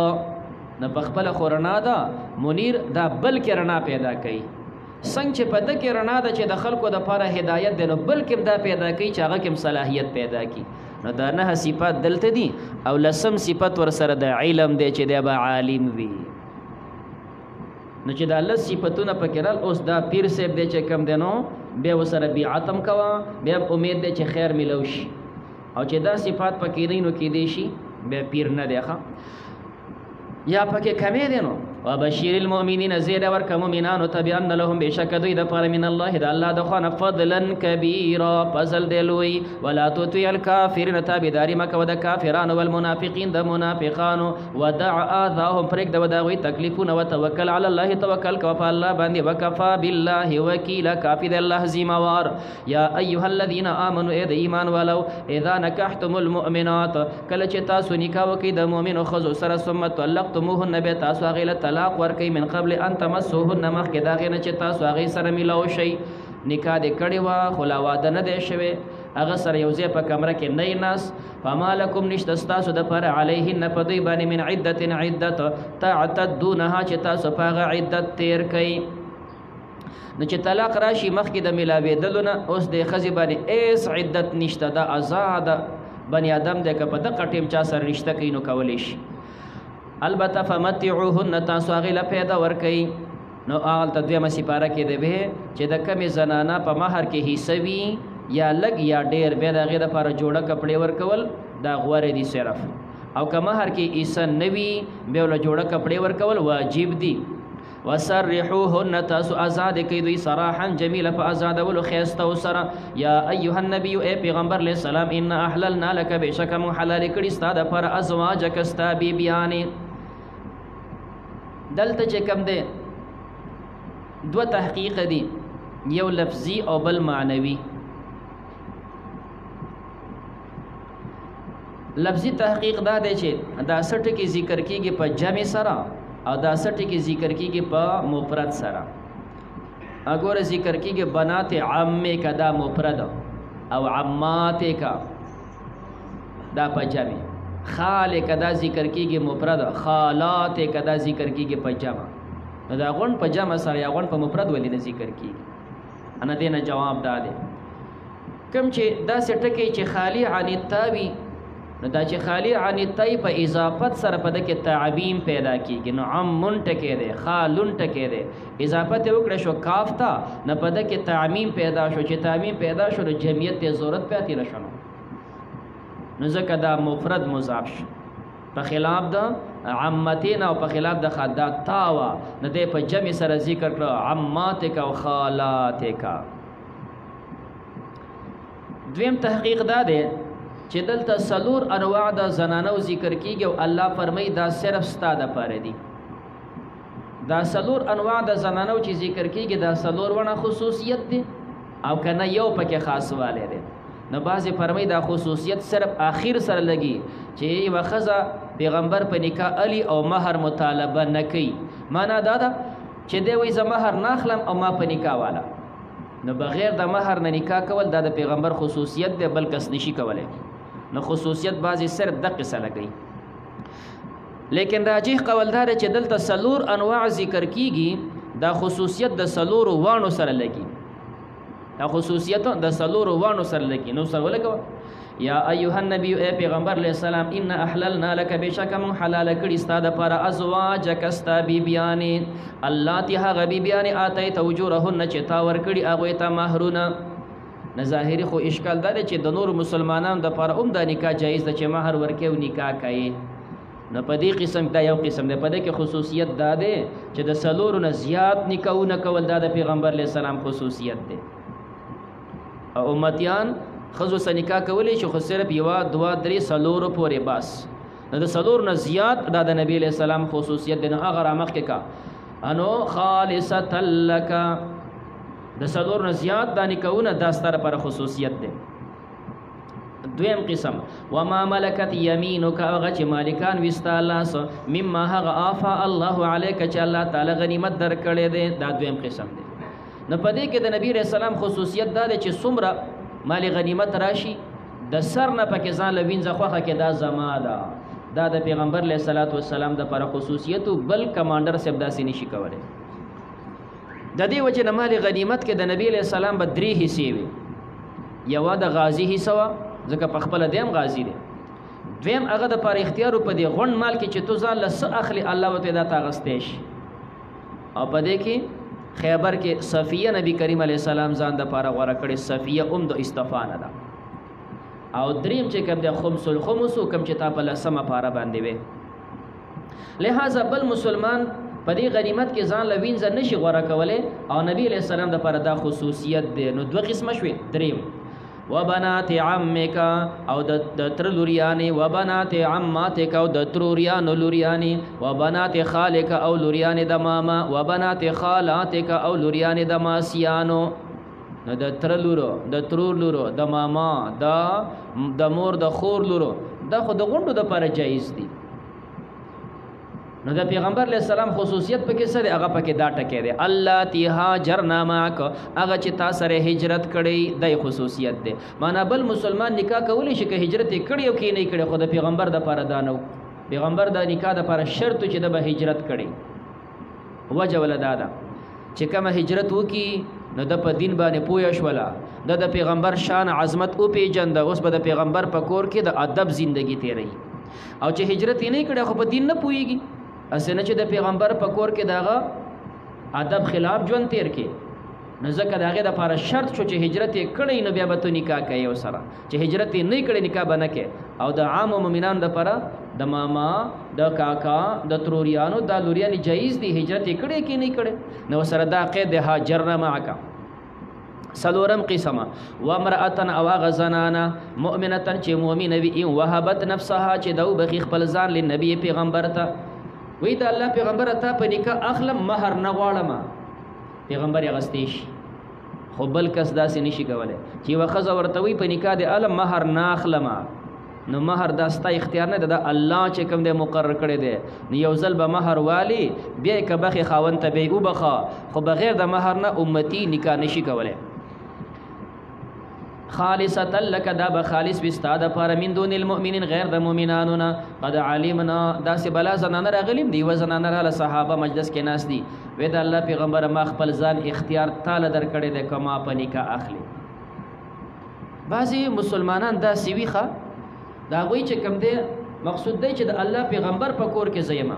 نه په خپل خورنا ده منیر دا بل کې رڼا پیدا کوي څنګه چې په دې کې رڼا ده چې د خلکو د لپاره هدایت دی نو بل کې دا پیدا کوي چې هغه کې صلاحیت پیدا کی نو دا نه صفات دلته دي او لسم صفت ور سره د علم دی چې دی به عالم وي نو چې دا لس صفاتونه پکې رال اوس دا پیر صاحب دی چې کم دی نو بیا وسره بیعتم کوا بیا امید دی چې خیر ملو شي او چې دا صفات پکې دی نو کې دی شي بیا پیر نه دی ښه یا پکې کمې دی نو وبشیر المؤمنین زید ورک مؤمنان تبعن لهم بشک دوی د پاره من الله د الله د خو فضلا کبیرا فضل دلوی ولا تطیع الکافرین تابعداری مکه ود کافرانو والمنافقین د منافقانو ودع اذاهم فرق د وداوی تکلیفون وتوکل علی الله توکل کو په الله باندې وکفا بالله وکیلا کافی د الله ذمہوار یا ایها الذین آمنوا اذ ایمان ولو اذا نکحتم المؤمنات کله چې تاسو نکاح وکړئ د مؤمنو خزو سره ثم طلقتموهن به تاسو غیله طلاق ورکي من قبل ان تمسوهن مخکې دا غینه چې تاسو هغه سره ملاو شي نکاح دې کړي وا خلا واده نه دی شوی هغه سره یو ځای په کمره کې نه ناس فما لكم نشته تاسو د پر علیهن په دوی باندې من عدت تعتدونها چې تاسو په هغه عدت تیر کړئ نو چې طلاق راشي مخکې د ملاوېدلو نه اوس د ښځې باندې ایس عدت نشته دا آزاد بني آدم دی که په دغه ټیم چا سره رشته کوي نو کولی شي البته فمتعوهن تاسو هغې له پیدا ورکوئ نو هغلته دویمه سپاره کې دی به چې د کمې زنانه په مهر کې حصه وي یا لږ یا ډېر بیا د هغې دپاره جوړه کپړې ورکول دا غوره دي صرف او که مهر کې حصه نه وي بیا له جوړه کپړې ورکول واجب دي وسرحوهن تاسو آزاد کوي دوی صراحا جمیله په آزادولو ښایسته سره یا ایها النبی ای پیغمبر علیه السلام ان احللنا لك بشکه مو حلال کړي ستا دپاره ازواجک ستا بیبیانې دلته چې کوم دی دوه تحقیق دي یو لفظي او بل معنوي لفظي تحقیق دا دی چې دا څه ټکي ذکر کېږي په جمع سره او دا څه ټکي ذکر کېږي په مفرد سره اګوره ذکر کېږي بنات عمه کا دا مفرد او عمات کا دا په جمع خال کا دا ذکر کېږي مفرد خالات کا دا ذکر کېږي په جمع نو دا غون په جمع سره یا غون په مفرد ولې نه ذکر کېږي انا دینه جواب دا دی کوم چې دا څه ټکي چې خالی عن التاوی نو دا چې خالی عن التای په اضافت سره په دکې تعبیم پیدا کیږي نو عمن ټکی دی خالن ټکی دی اضافت وکړه شو کاف ته نه په دکې تعمیم پیدا شو چې تعمیم پیدا شو نو جمعیت ته ضرورت پاتې نشو نو ځکه دا مفرد مضاف شو په خلاف د عمتین او په خلاف د خدا تاوا نه دی په جمع سره ذکر کړه عماتک او خالاتک دویم تحقیق دا دی چې دلته سلور انواع د زنانو ذکر کیږي او الله فرمایي دا صرف ستا د پاره دي دا سلور انواع د زنانو چې ذکر کیږي دا سلور ونه خصوصیت دي او کنه یو پکې خاص والے دي نو بعضې فرمایي دا خصوصیت صرف آخر سره لګي چې یوه ښځه پیغمبر په نکاح علی او مهر مطالبه نه کوي معنا دا ده چې دی وایي زه مهر نه اخلم او ما په نکاح والا نو بغیر د مهر نه نکاح کول دا د پیغمبر خصوصیت دی بل کس نشي کولی نو خصوصیت بعضی صرف د قصه لګي لیکن راجح قول دا چې دلته سلور انواع ذکر کیږي دا خصوصیت د سلور وانو سره لګي دا خصوصیت د سلور وانو سره لګي نو سره ولګو یا ایها النبی ای پیغمبر علیہ السلام ان احللنا لك بشکم حلال کړي ستاد پر ازواجک استا بیبیانې الله ته هغه بیبیانې اتیت وجورهن چې تا ور کړي هغه ته مہرونه نه ظاهري خو اشکال دا چې د نور مسلمانانو د پر د نکاح جایز ده چې مہر ورکې او نکاح کوي نو په دې قسم دا یو قسم ده په دې کې خصوصیت دا ده چې د سلورو نه زیات نکاحونه کول دا د پیغمبر علیه السلام خصوصیت ده او امتیان خزو سره نکاح کولی شي خو صرف یوه دوه درې څلورو پورې بس نو د څلورو نه زیات دا د نبی علیه السلام خصوصیت دی نو هغه رامخکې کا انو خالصة لک د څلورو نه زیات دا نکاحونه دا ستا لپاره خصوصیت دی دویم قسم وما ملکت یمینک هغه چې مالکان وي ستا لاس مما هغه آفا الله علیک چې الله تعالی غنیمت درکړی دی دا دویم قسم دی نو په دې کې د نبی علیه السلام خصوصیت دا دی چې څومره مال غنیمت راشي د سر نه پکې ځان له وینځه خوښه کې دا زما ده دا د پیغمبر علیه الصلاۃ والسلام د پر خصوصیت بل کمانډر سب داسې نشي کولای. د دې وجه نه مال غنیمت کې د نبی علیه السلام به 3 حصے وي. یو د غازی حصہ ځکه په خپل دیم غازی دی. دویم هغه د پر اختیار په دی غون مال کې چې تو ځان لس اخلي الله وته دا تاغستېش. او په دې کې خیبر کې صفیه نبی کریم علیه السلام ځان د پاره غوړه کړي. صفیه د استفانه ده. او دریم چې کوم د خمس الخمس کوم چې تا په لسمه پاره باندې وي. لہذا بل مسلمان په دې غنیمت کې ځان لوینځ نشي غوړه کولای او نبی علیہ السلام د پر دا خصوصیت دی. نو دوه قسمه شوي. دریم وبنات عمک او د تر لوریانی، وبنات عماتک او د تروریانو لوریانی، وبنات خالک او لوریانی د ماما، وبنات خالاتک او لوریانی د ماسیانو. نو د تر لورو، د ترور لورو، د ماما، د مور د خور لورو دا خو د غونډو د پر جایز دي. نو د پیغمبر علیہ السلام خصوصیت پکې څه دی؟ هغه پکې دا ټکی دی الله تهاجرنا معک، هغه چې تا سره هجرت کړي د خصوصیت دی. معنا بل مسلمان نکاح کولی شي که هجرت کړي او کې نه کړي، خو د پیغمبر د پاره دا نو. پیغمبر د نکاح د پاره شرط چې د به هجرت کړي. وجه ولدا دا چې کوم هجرت وکي نو د په دین باندې پوه شولا، د پیغمبر شان عظمت او پیجن د اوس به د پیغمبر په کور کې د ادب ژوندۍ تیری. او چې هجرت نه کړي خو په دین نه پويږي. اسنه چې د پیغمبر په کور کې داغه ادب خلاف ژوند تیر کې نو ځکه داغه د لپاره شرط شو چې هجرت کړي نو بیا به تو نکاح کوي او سره چې هجرت نه کړي نکاح بنه کې. او د عام مؤمنان د لپاره د ماما، د کاکا، د تروریانو، د لوریان جایز دي هجرت کړي کې نه کړي. نو سره دا قید هاجرنا معک. سلورم قسمه وامرأتن او غزنانا مؤمنتن چې مؤمنه وي ان وهبت نفسها چې دو بخي خپل ځان لنبي پیغمبر ته. وی دا الله پیغمبر ته په نکاح اخلم مہر نه غواړم، پیغمبر یې غستیش. خو بل کس داسې نشي کولای چې وخزه ورته وی په نکاح د عالم مہر نه اخلم. نو مہر دا ستا اختیار نه ده، الله چې کوم د مقرر کړی دی. نو یو ځل به مہر والی بیا کبخي خاوند ته به وبخا، خو بغیر د مہر نه امتی نکاح نشي کولای. خالصتا لك دا بخالص بستا دا پار من دون المؤمنین غیر دا مؤمنانونا. قد علمنا دا سی بلا زنانه را غلیم دی و زنانه را لصحابه مجلس کې ناس دی. وی دا اللہ پیغمبر ما خپل ځان اختیار تال در کړی دی کما په نکاح اخلی. بعضی مسلمانان دا سیوی خوا دا غوی چې کم دی مقصود دی چې د الله پیغمبر په کور کې زیما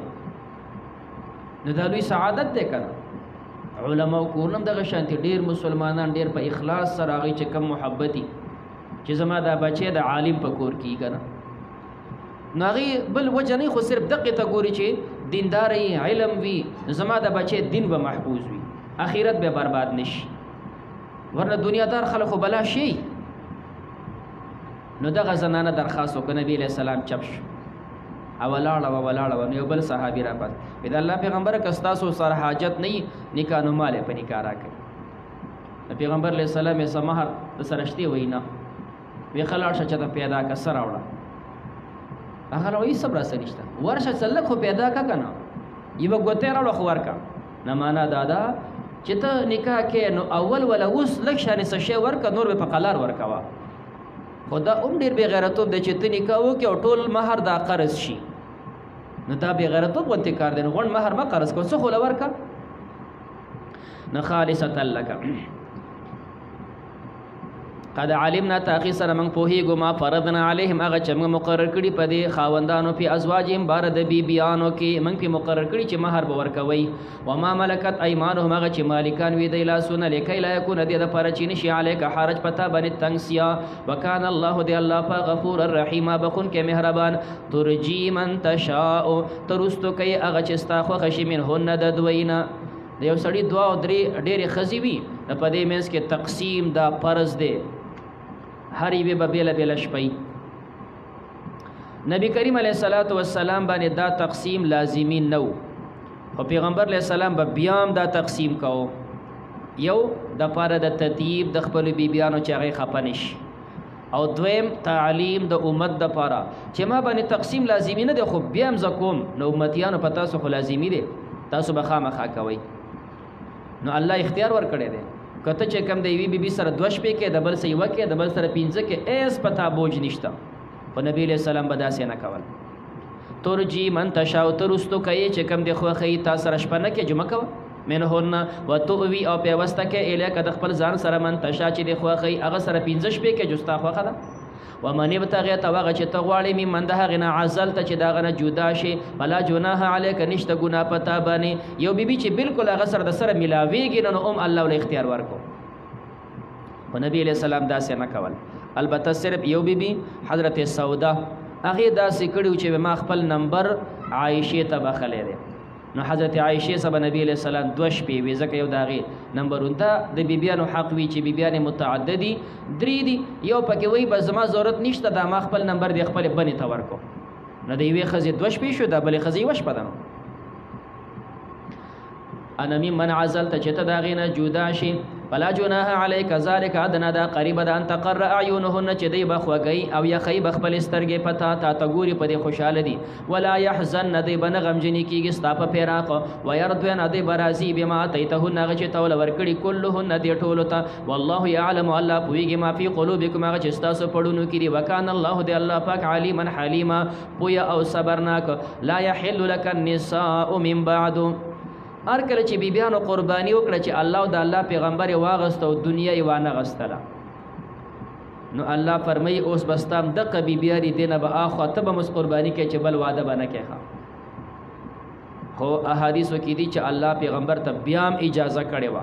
نو دا لوی سعادت دی کنه. علماء کورنم دغه شانتي ډیر مسلمانان ډیر په اخلاص سره هغه چې کم محبتي چې زما دا بچي د عالم په کور کې کنه. ناغي بل وجه نه خو صرف دقه ته ګوري چې دینداري علم وي زما د بچي دین به محفوظ وي، اخرت به برباد نشي، ورنه دنیا دار خلکو بلا شي. نو دغه زنانه درخواست وکړه نبی له سلام چپش او ولاړه نو بل صحابي را پات وی دا الله پیغمبر کستاسو سره حاجت نه نکاح نو مال په نکاح راکړي. پیغمبر علیہ السلام یې سمهر د سرشتي وینا وی خلاص چې ته پیدا کا سره وړه هغه وی صبر سنشته ورشه سلک خو پیدا کا کنه یو ګوته راړو خو ورکا نه معنا دادا چې ته نکاح کې نو اول ولا اوس لک شان څه شی ورکا نور په قلار ورکوا. خدا ډیر بے غیرتوب د چې ته نکاح وکې او ټول مہر دا قرض شي نو دا بے غیرتوب ونته کار دی. غون مہر ما قرض کو څه خو لور کا نه خالصتا لك. قد علمنا تاخي سره من پوهیګو ما فرضنا عليهم هغه چې موږ مقرر کړي په دې خاوندانو په ازواجهم بار د بیبيانو کې موږ په مقرر کړي چې مہر به ورکوي. وما ملکت ايمانهم هغه چې مالکان وي دی لاسونه لیکي لا يكون دې د پاره چې نشي عليك حرج پتا باندې تنگسیا. وکان الله دې الله په غفور الرحیم بخون کې مهربان. ترجی من تشاء ترستو کوي هغه چې ستا خو خشي منهن د دوینا. د یو سړي دعا او درې ډېرې ښځې وي په دې منځ کې تقسیم دا فرض دی. هر یوه به بیل بیل شپي. نبی کریم علیه الصلاۃ والسلام باندې دا تقسیم لازمی نو، خو پیغمبر علیه السلام به بیام دا تقسیم کوو. یو د پاره د تطیب د خپل بیبیانو چې هغه خپنش، او دویم تعلیم د امت د پاره چې ما باندې تقسیم لازمی نه دی خو بیام زکوم نو امتیانو پتا سو خو لازمی دی تاسو به خامخا کوي. نو الله اختیار ور کړی دی کته چې کم دی وی بی سره دوش په کې د بل سره یو کې د بل سره پینځه کې ایس پتا بوج نشتا. په نبی له سلام بداسه نه کول. ترجی من تشاء ترستو کوي چې کوم د خوښي تا سره شپه نه کې جمع کوه منهن وتؤوي او پیوسته کې الیک د خپل ځان سره من تشاء چې د خوښي هغه سره 15 شپې کې جستا خوښه ده ومن ابتغى توغه چې تغواړي ممن ده غنا عزلت چې دا غنه جدا شي فلا جناح عليك نشته ګنا پتا باندې یو بیبي چې بالکل هغه سره د سره ملاويږي نو الله ول اختیار ورکو او نبی علیہ السلام دا څه نه کول البته صرف یو بیبي حضرت سودا هغه دا سکړو چې ما خپل نمبر عائشه ته بخلې ده نو حضرت عائشه سبا نبی علیہ السلام دوش پی وی زکه یو داغه نمبروندا د بیبیانو حق وی چې بیبیان متعددي درې دي یو پکې وای بس ما ضرورت نشته دا ما خپل نمبر دی خپل بنی ته ورکو نو دی وی خزي دوش پی شو دا بل خزي وش پدنو انا من عزلت چې ته داغه نه جدا شي فلا جناح عليك ذلك ادنا دا قریب ده ان تقر اعينهن چې دی بخوګي او یا خی بخبل سترګې پتا تا تګوري په دې خوشاله دي ولا يحزن دی بن غمجنی کیږي ستاپ پیراق و يرضون دی برازي بما تيتهن غچ تول ورکړي كلهن دی ټولو ته والله يعلم الله پويږي ما في قلوبكم غچ تاسو پړونو کړي وکانه الله دی الله پاک عليما حليما پویا او صبرناک لا يحل لك النساء من بعد هر کله چې بیبیانو قرباني وکړه چې الله او د الله پیغمبر واغست او دنیا یې وانه غستله نو الله فرمایي اوس بستام د بیبیاری دینه به اخو ته به مس قرباني کې چې بل وعده بنه کې خو احادیث کې دي چې الله پیغمبر ته بیام اجازه کړې و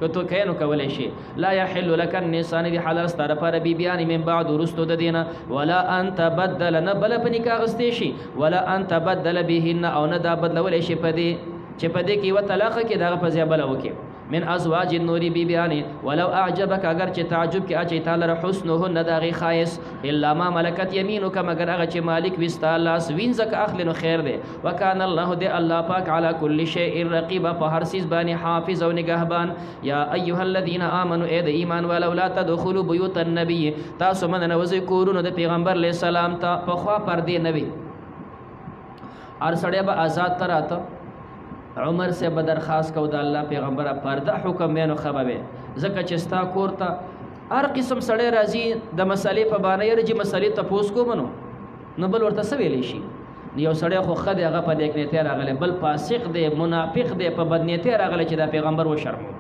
کته کینو کولای شي لا يحل لك النساء دي حلال ستاره پر بیبیان من بعد ورستو د دینه ولا ان تبدل نه بل په نکاح غستې شي ولا ان تبدل بهن او نه دا بدلول شي په دې چې په دې کې و طلاق کې دا په ځای بل وکي من ازواج النور بیبیان ولو اعجبك اگر چې تعجب کې اچي تعالی حسنهن داغي خایس الا ما ملکت یمینک مگر هغه چې مالک وستا الله سوینځک اخلن خیر دی وکانه الله دی الله پاک علی کل شیء رقیب په هر چیز باندې حافظ او نگهبان یا ایها الذين امنوا اے د ایمان ولو لا تدخلوا بيوت النبي تاسو من نوځي کورونو د پیغمبر علیہ السلام ته په خوا پردې نبی ار سړی به آزاد تراته عمر سے بدر خاص کو د الله پیغمبر پرده حکم مینو خبره زکه چې ستا کور ته هر قسم سړی راځي د مسالې په باندې یې مسالې ته پوس کو منو نو بل ورته سویلې شي یو سړی خو خدای هغه په نیک نیت راغله بل فاسق دی منافق دی په بد نیت راغله چې د پیغمبر و شرمو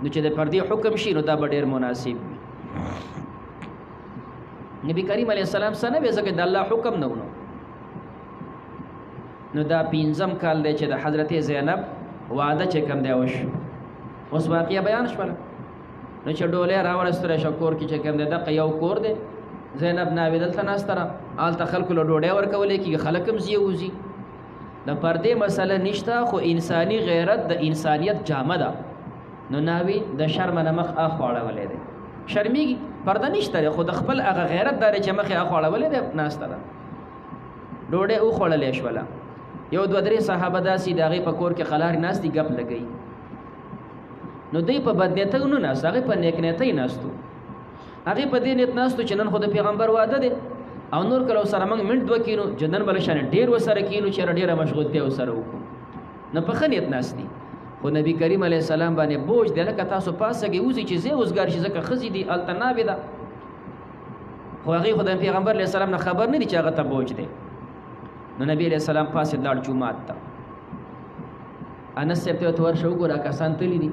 نو چې د پردې حکم شي نو دا ډېر مناسب نبی کریم علیه السلام سره به زکه د الله حکم نه ونو نو دا پینځم کال دی چې د حضرت زینب وعده چې کوم دی وش اوس واقعیا بیان شول نو چې ډوله راوړستره شکور کې چې کوم دی د یو کور دی زینب ناویدل تناستره آل تخلق له ډوډۍ ورکولې کې خلک هم زیوزي د پردې مسله نشته خو انساني غیرت د انسانیت جامه ده نو ناوی د شرم نه مخ اخواړولې دی شرمېږي پرده نشته خو د خپل هغه غیرت دار چې مخ اخواړولې دی ناستره ډوډۍ او خوړلې شوله یو دو درې صحابه داسې د هغې په کور کې خلار ناست دي ګپ لګوي نو دوی په بدنیتۍ نه ناست هغې په نیک نیتۍ ناستو هغې په دې نیت ناستو چې نن خو د پیغمبر واده دی او نور کله سره موږ منټ دوه کینو چې نن بله شانې ډېر ورسره کینو چې ډېره مشغولتیا ورسره وکړو نو په ښه نیت ناست دي خو نبي کریم علیه السلام باندې بوج دی لکه تاسو پاسګې وځي چې ځای اوسګار شي ځکه ښځې دي هلته ناوې ده خو هغې خو د پیغمبر علیه السلام نه خبر نه دي چې هغه ته بوج دی نو نبی علیہ السلام پاسې لاړ جومات ته انس صاحب ته ورشه وګوره کسان تللي دي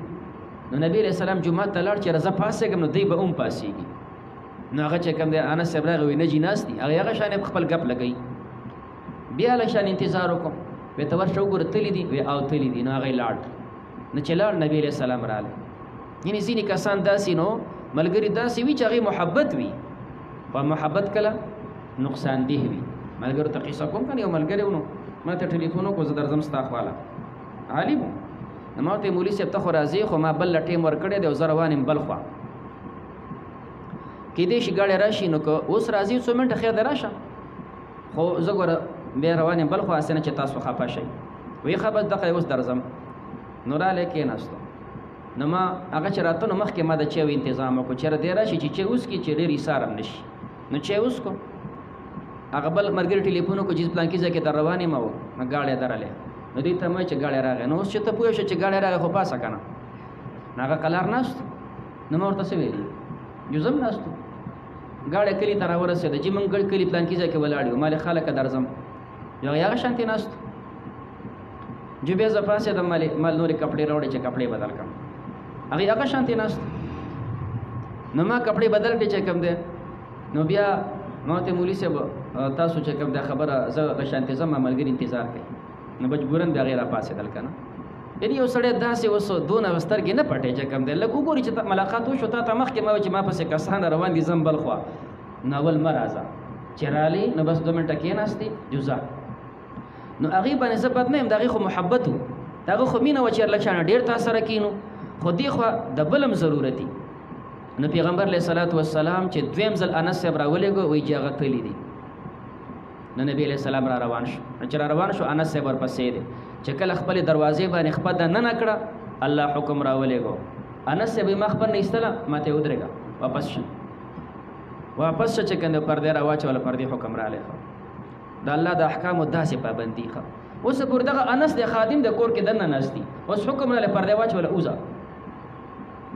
نو نبی علیہ السلام جومات ته لاړ چې زه پاسېږم نو دوی به هم پاسېږي نو هغه چې کوم دی انس صاحب راغی وایي نجي ناست دي هغې هغه شانې خپل ګپ لګوي بیا هغه شان انتظار وکړم وی ته ورشه وګوره تللي دي وی او تللي دي نو هغې لاړ نو چې لاړ نبی علیہ السلام راغی یعنې ځینې کسان داسې نو ملګري داسې وي چې هغې محبت وي خو محبت کله نقصان ده وي ملګرو ته قصه کوم کنه یو ملګری ونو ما ته ټلیفون وکړ زه درځم ستا خواله عالم نو ما ته مولوي صاحب ته خو راځي خو ما بل ټیم ورکړی دی او زه روان یم بل خوا کېدای شي ګاډی راشي نو که اوس راځي څو منټه خیر دی راشه خو زه ګوره بیا روان یم بل خوا هسې نه چې تاسو خفه شئ وایي ښه بس دغه اوس درځم نو رالی کېناستو نو ما هغه چې راته نو مخکې ما د چای انتظام وکړو چېرې دی راشي چې چای وڅکي چې ډېر ایسار هم نه شي نو چای وڅکو هغه بل ملګري ټلیفون وکړو چې پلانکي ځای کې در روان یم او ګاډی درلې نو دوی ته مې چې ګاډی راغی نو اوس چې ته پوه شې چې ګاډی راغی خو پاسه که نه نو هغه قلار ناست نو ما ورته څه ویلي جزم ناستو گاڑی کلی ته راورسېده چې موږ کلی پلان کې ځای کې ولاړ یو مالې خلکه درځم یو هغه شانتې ناست جو بیا زه پاڅېدم مال نورې کپړې راوړې چې کپړې بدل کړم هغه شانتې ناست نو ما کپړې بدل کړې چې کوم دی نو بیا ما ته مولوي صاحب تاسو چې کوم دا خبره زه هغه شانتې ځم ما ملګري انتظار کوي نو مجبورن بیا هغې راپاڅېدل که نه یعنې یو سړی داسې اوس دونه سترګې نه پټې چې کوم دی لږ وګوري چې ملاقات وشو تا ته مخکې ما چې ما پسې کسان روان دي ځم بل خوا نو اول مه راځه چې رالې نو بس 2 منټه کېناستې جزا نو هغې باندې زه بد نه یم د هغې خو محبت و د هغه خو مینه وه چې لږ شانه ډېر تا سره کینو خو دې خوا د بل هم ضرورتي نو پیغمبر علیه الصلاة والسلام چې دویم ځل انس صاحب راولېږه وایي چې هغه تللی دي نو نبی علیه السلام را روان شو چې را روان شو انس صاحب ورپسې دی چې کله خپلې دروازې باندې خپه دننه کړه الله حکم راولېږو انس صاحب یې ما خبر نه ایستله ما ته یې ودرېږه واپس شه چې کنده پردې را واچوله پردې حکم رالی د الله د احکامو داسې پابندي ښه اوس پورې دغه انس د خادم د کور کې دننه ناست دي اوس حکم رالی پردې واچوله اوځه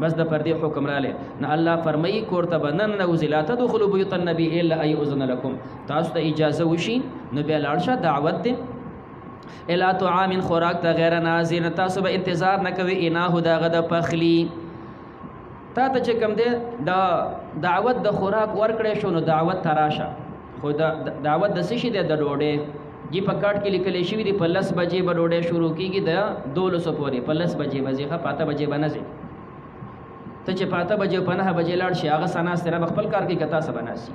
بس د پردې حکم رالی نه الله فرمایي کور ته به ننوځي لا تدخلوا بیوت النبي الا ان یؤذن لکم تاسو ته اجازه وشي نو بیا لاړ شه دعوت دی الا طعام خوراک ته غیر ناظرین تاسو به انتظار نه کوئ اناه د هغه د پخلي تا ته چې کوم دی دا دعوت د خوراک ورکړی شو نو دعوت ته راشه خو دعوت د څه شي دی د ډوډۍ جی په کارت کې لیکلی شوي دي په 10 بجې به ډوډۍ شروع کېږي د 12 پورې په 10 بجې به ځي ښه په 8 بجې به نه ځي ته چې په 8 بجې په 9 بجې لاړ شي هغه سناستې را به خپل کار کوي که تا څه به ناستي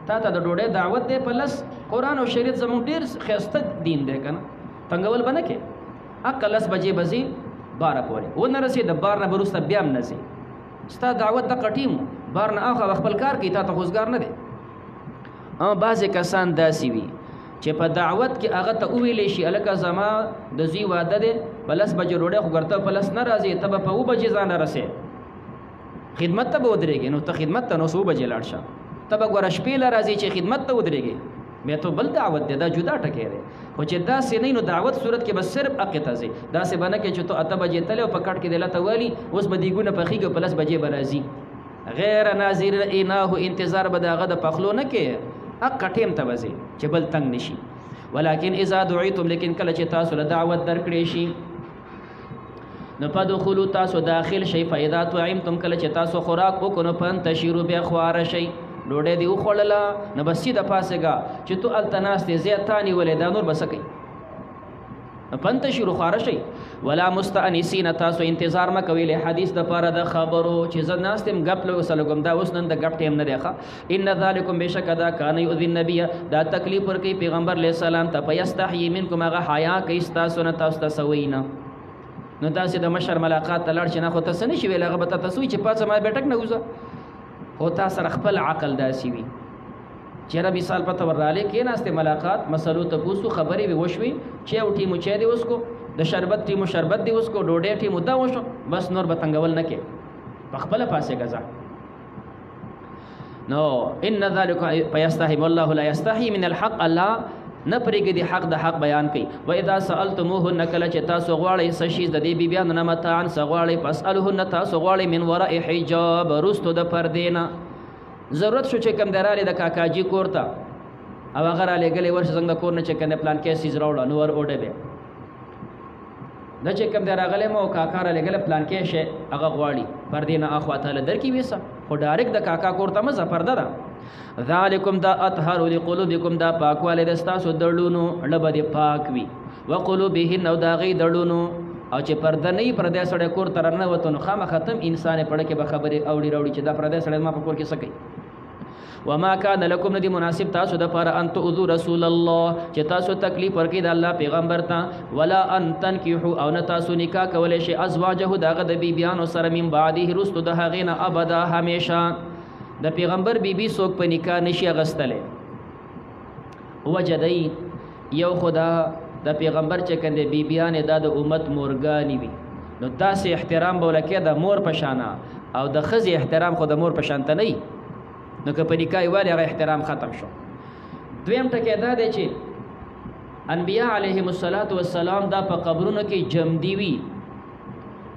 تا ته د ډوډۍ دعوت دی په 10 قرآن او شریعت زموږ ډېر ښایسته دین دی که نه تنګول به نه کې حق 10 بجې به ځي 12 پورې ونه رسېد 12 نه به وروسته بیا هم نه ځي ستا دعوت دغه ټیم بار نه اخوا خپل کار کوي تا ته خوځګار نه دی بعضې کسان داسې وي چې په دعوت کې هغه ته وویلی شي هلکه زما د زوی واده دی په 10 بجې ډوډۍ خو ګرته په 10 نه راځي ته به په 7 بجې ځان رسې خدمت ته به ودرېږې نو ته خدمت ته نو 7 بجې لاړ شه ته به ګوره شپې له راځي چې خدمت ته ودرېږې بیا تو بل دعوت دی دا جدا ټکی دی خو چې داسې نه نو دعوت صورت کې به صرف حقې ته ځي داسې به نه کې چې تو 8 بجې تلې او په کټ کې دی لته والي اوس به دیګونه پخېږي او په 10 بجې به راځي غیر ناظر اناه انتظار به د هغه د پخلو نه کې حق ټیم ته به ځي چې بل تنګ نه شي ولکن اذا دعیتم لیکن کله چې تاسو له دعوت درکړې شي نو فدخلوا تاسو داخل شئ فاذا طعمتم کله چې تاسو خوراک وکړو نو فانتشروا بیا خواره شئ ډوډۍ دې وخوړله نو بس سیده پاسېږه چې تو هلته ناستې زیات تا نیولې دا نور به څه کوي فانتشروا خواره شئ ولا مستأنسین تاسو انتظار مه کوئ له حدیث دپاره د خبرو چې زه ناست یم ګپ لګم دا اوس نن د ګپ ټیم نه دی ښه ان ذلکم بېشکه دا کان یؤذي النبي دا تکلیف ورکوي پیغمبر علیه السلام ته فیستحیي منکم هغه حیا کوي ستاسو نه تاسو ته څه وایي نه نو تاسې د مشر ملاقات ته لاړ شي نه خو ته څه نه شي ویلی هغه به تا ته څه وایي چې پاڅه ما بیټک نه وځه خو تا سره خپل عقل داسې وي چېره مثال پته ور رالی کېناستې ملاقات مسلو ته پوسو خبرې وې وشوې چای او ټیمو چای دې وسکو د شربت ټیمو شربت دې وسکو ډوډۍ ټیمو دا وشو بس نور به تنګول نه کې په خپله پاسېږه ځه نو ان ذلک فیستحی والله لا یستحی من الحق الله نه پرېږدي د حق د حق بیان کوي و اذا سألتموهن کله چې تاسو غواړئ څه شي د دې بیبیانو نه متاعن څه غواړئ فاسألوهن تاسو غواړئ من وراء حجاب وروستو د پردې نه ضرورت شو چې کوم دی رالی د کاکاجي کور ته او هغه رالېږلی ورشه زموږ د کور نه چې کوم دی پلان کې سیز راوړه نو ور اوډه دی دا چې کوم دی راغلی ما او کاکا رالېږلی پلان کې شی هغه غواړي پردې نه اخوا تاله درکې ویسه خو ډایرکټ د کاکا کور ته مه ځه پرده ده ذالکم دا اطهر لقلوبکم دا پاکوالی د ستاسو دړونو ړه به دې پاک وي وقلوبهن او د هغې دړونو او چې پرده نه وي پردی سړی کور ته راننوته نو خامخا ته هم انسان یې پړه کې به خبرې اوړي راوړي چې دا پردی سړی زما په کور کې څه کوي وما کان لکم ندی مناسب تاسو دپاره ان تؤذوا رسول الله چې تاسو تکلیف ورکړئ د الله پیغمبر ته ولا ان تنکحوا او نه تاسو نکاح کولی شئ ازواجه د هغه د بیبیانو سره من بعده وروستو د هغې نه ابدا همیشه د پیغمبر بیبي څوک په نکاح نشي اغوستلی وجه دی یو خو دا د پیغمبر چې کوم دی بیبیانې دا د امت مورګانې وي نو داسې احترام به ولکې د مور په شانه او د ښځې احترام خو د مور په شانته نه وي نو که په نکاح یې والي هغه احترام ختم شو دویم ټکی دا دی چې انبیا علیهم السلام دا په قبرونو کې جمدي وي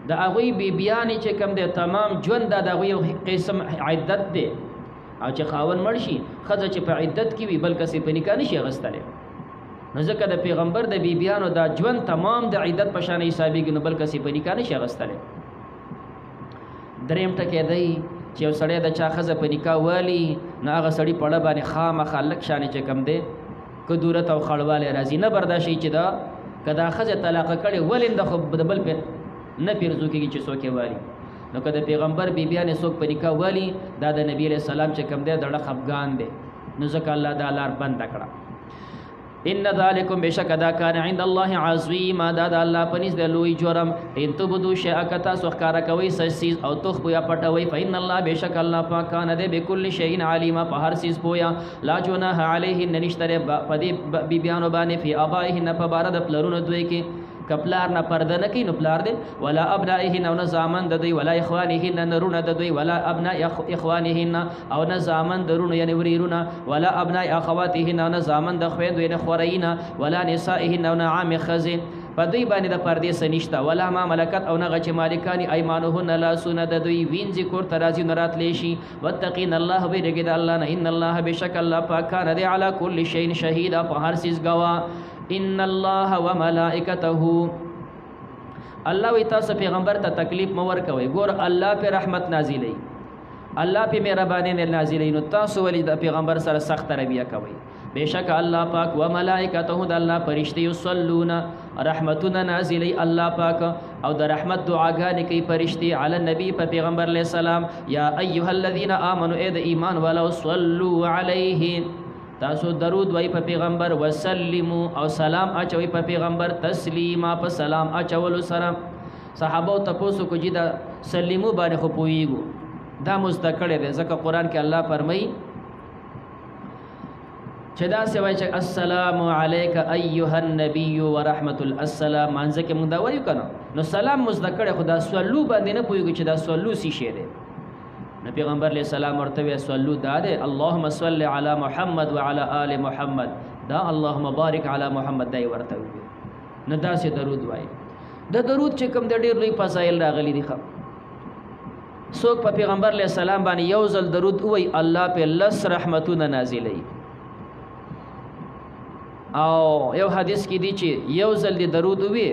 د هغوی بیبیانې چې کوم دی تمام ژوند دا د هغوی یو قسم عدت دی او چې خاون مړ شي ښځه چې په عدت کې وي بل کسې په نکاح نشي اخیستلی نو ځکه د پیغمبر د بیبیانو دا ژوند تمام د عدت په شان حسابېږي نو بل کسې په نکاح نشي اخیستلی درېیم ټکی دی چې یو سړی د چا ښځه په نکاح والي نو هغه سړي په اړه باندې خامخا لږ شانې چې کوم دی کدورت او خړوالی راځي نه برداشت شي چې دا که دا ښځه طلاقه کړې ولې د خو د بل نه پیرزو کېږي چې څوک یې والي نو که د پیغمبر بیبیانې څوک په نکاح والي دا د نبي علیه السلام چې کوم دی د اړه خفګان دی نو ځکه الله دا لار بنده کړه ان ذالکم بشک دا کان عند الله عظیما دا د الله په نس د لوی جرم ان تبدو شیئا کتا سخکارا کوي سیز او تخفو یا پټوي فإن الله بشک الله پاک کان د بكل شیء علیما په هر سیز پویا لا جناح علیه نشتره پدی بیبیانو باندې فی ابائهن په بار د پلرونو دوی کې کپلار نه پرده نه کین پلار دې ولا ابنائهن او نه زامن د دوی ولا اخوانهن نرونه د دوی ولا ابناء اخوانهن او نه زامن درونه یعنی وریرونه ولا ابناء اخواتهن او نه زامن د خويندو یعنی خورینا ولا نسائهن او نه عام خزه په دوی باندې د پردې سنشتا ولا ما ملکت او نه غچ مالکانی ايمانهن لا سن د دوی وینځ کور ترازی نرات لشي وتقین الله بیرګد الله نه ان الله بشک الله پاک کان دی علی کل شیء شهید په هر سیز گوا ان الله وملائکته الله وی تاسو پیغمبر ته تکلیف مور کوي ګور الله په رحمت نازلې الله په مهرباني نازلې نو تاسو ولې د پیغمبر سره سخت رویه کوي بشک الله پاک وملائکته د الله فرشتي یصلون رحمتنا نازلې الله پاک او د رحمت دعاګانې کوي فرشتي علی النبی په پیغمبر علیہ السلام یا ایها الذین آمنوا اذ ایمان ولو صلوا علیه تاسو درود وای په پیغمبر وسلمو او سلام اچوي په پیغمبر تسلیما په سلام اچولو سره صحابه تاسو کو جدا سلمو باندې خو پویګو دا مستقړه ده ځکه قران کې الله فرمایي چې دا سوای چې السلام علیک ایها النبی ورحمت السلام مانځه کې موږ دا وایو کنه نو سلام مستقړه خدا سوالو باندې نه پویګو چې دا سوالو سی شه ده نبی پیغمبر علیہ السلام ورته سوالو داده اللهم صل علی محمد وعلى آل محمد دا اللهم بارک علی محمد دای ورته نه دا سه درود وای د درود چې کوم د ډیر لوی فضایل راغلي دي خو څوک په پیغمبر علیہ السلام باندې یو ځل درود وای الله په لس رحمتونه نازلې او یو حدیث کې دی چې یو ځل د درود وای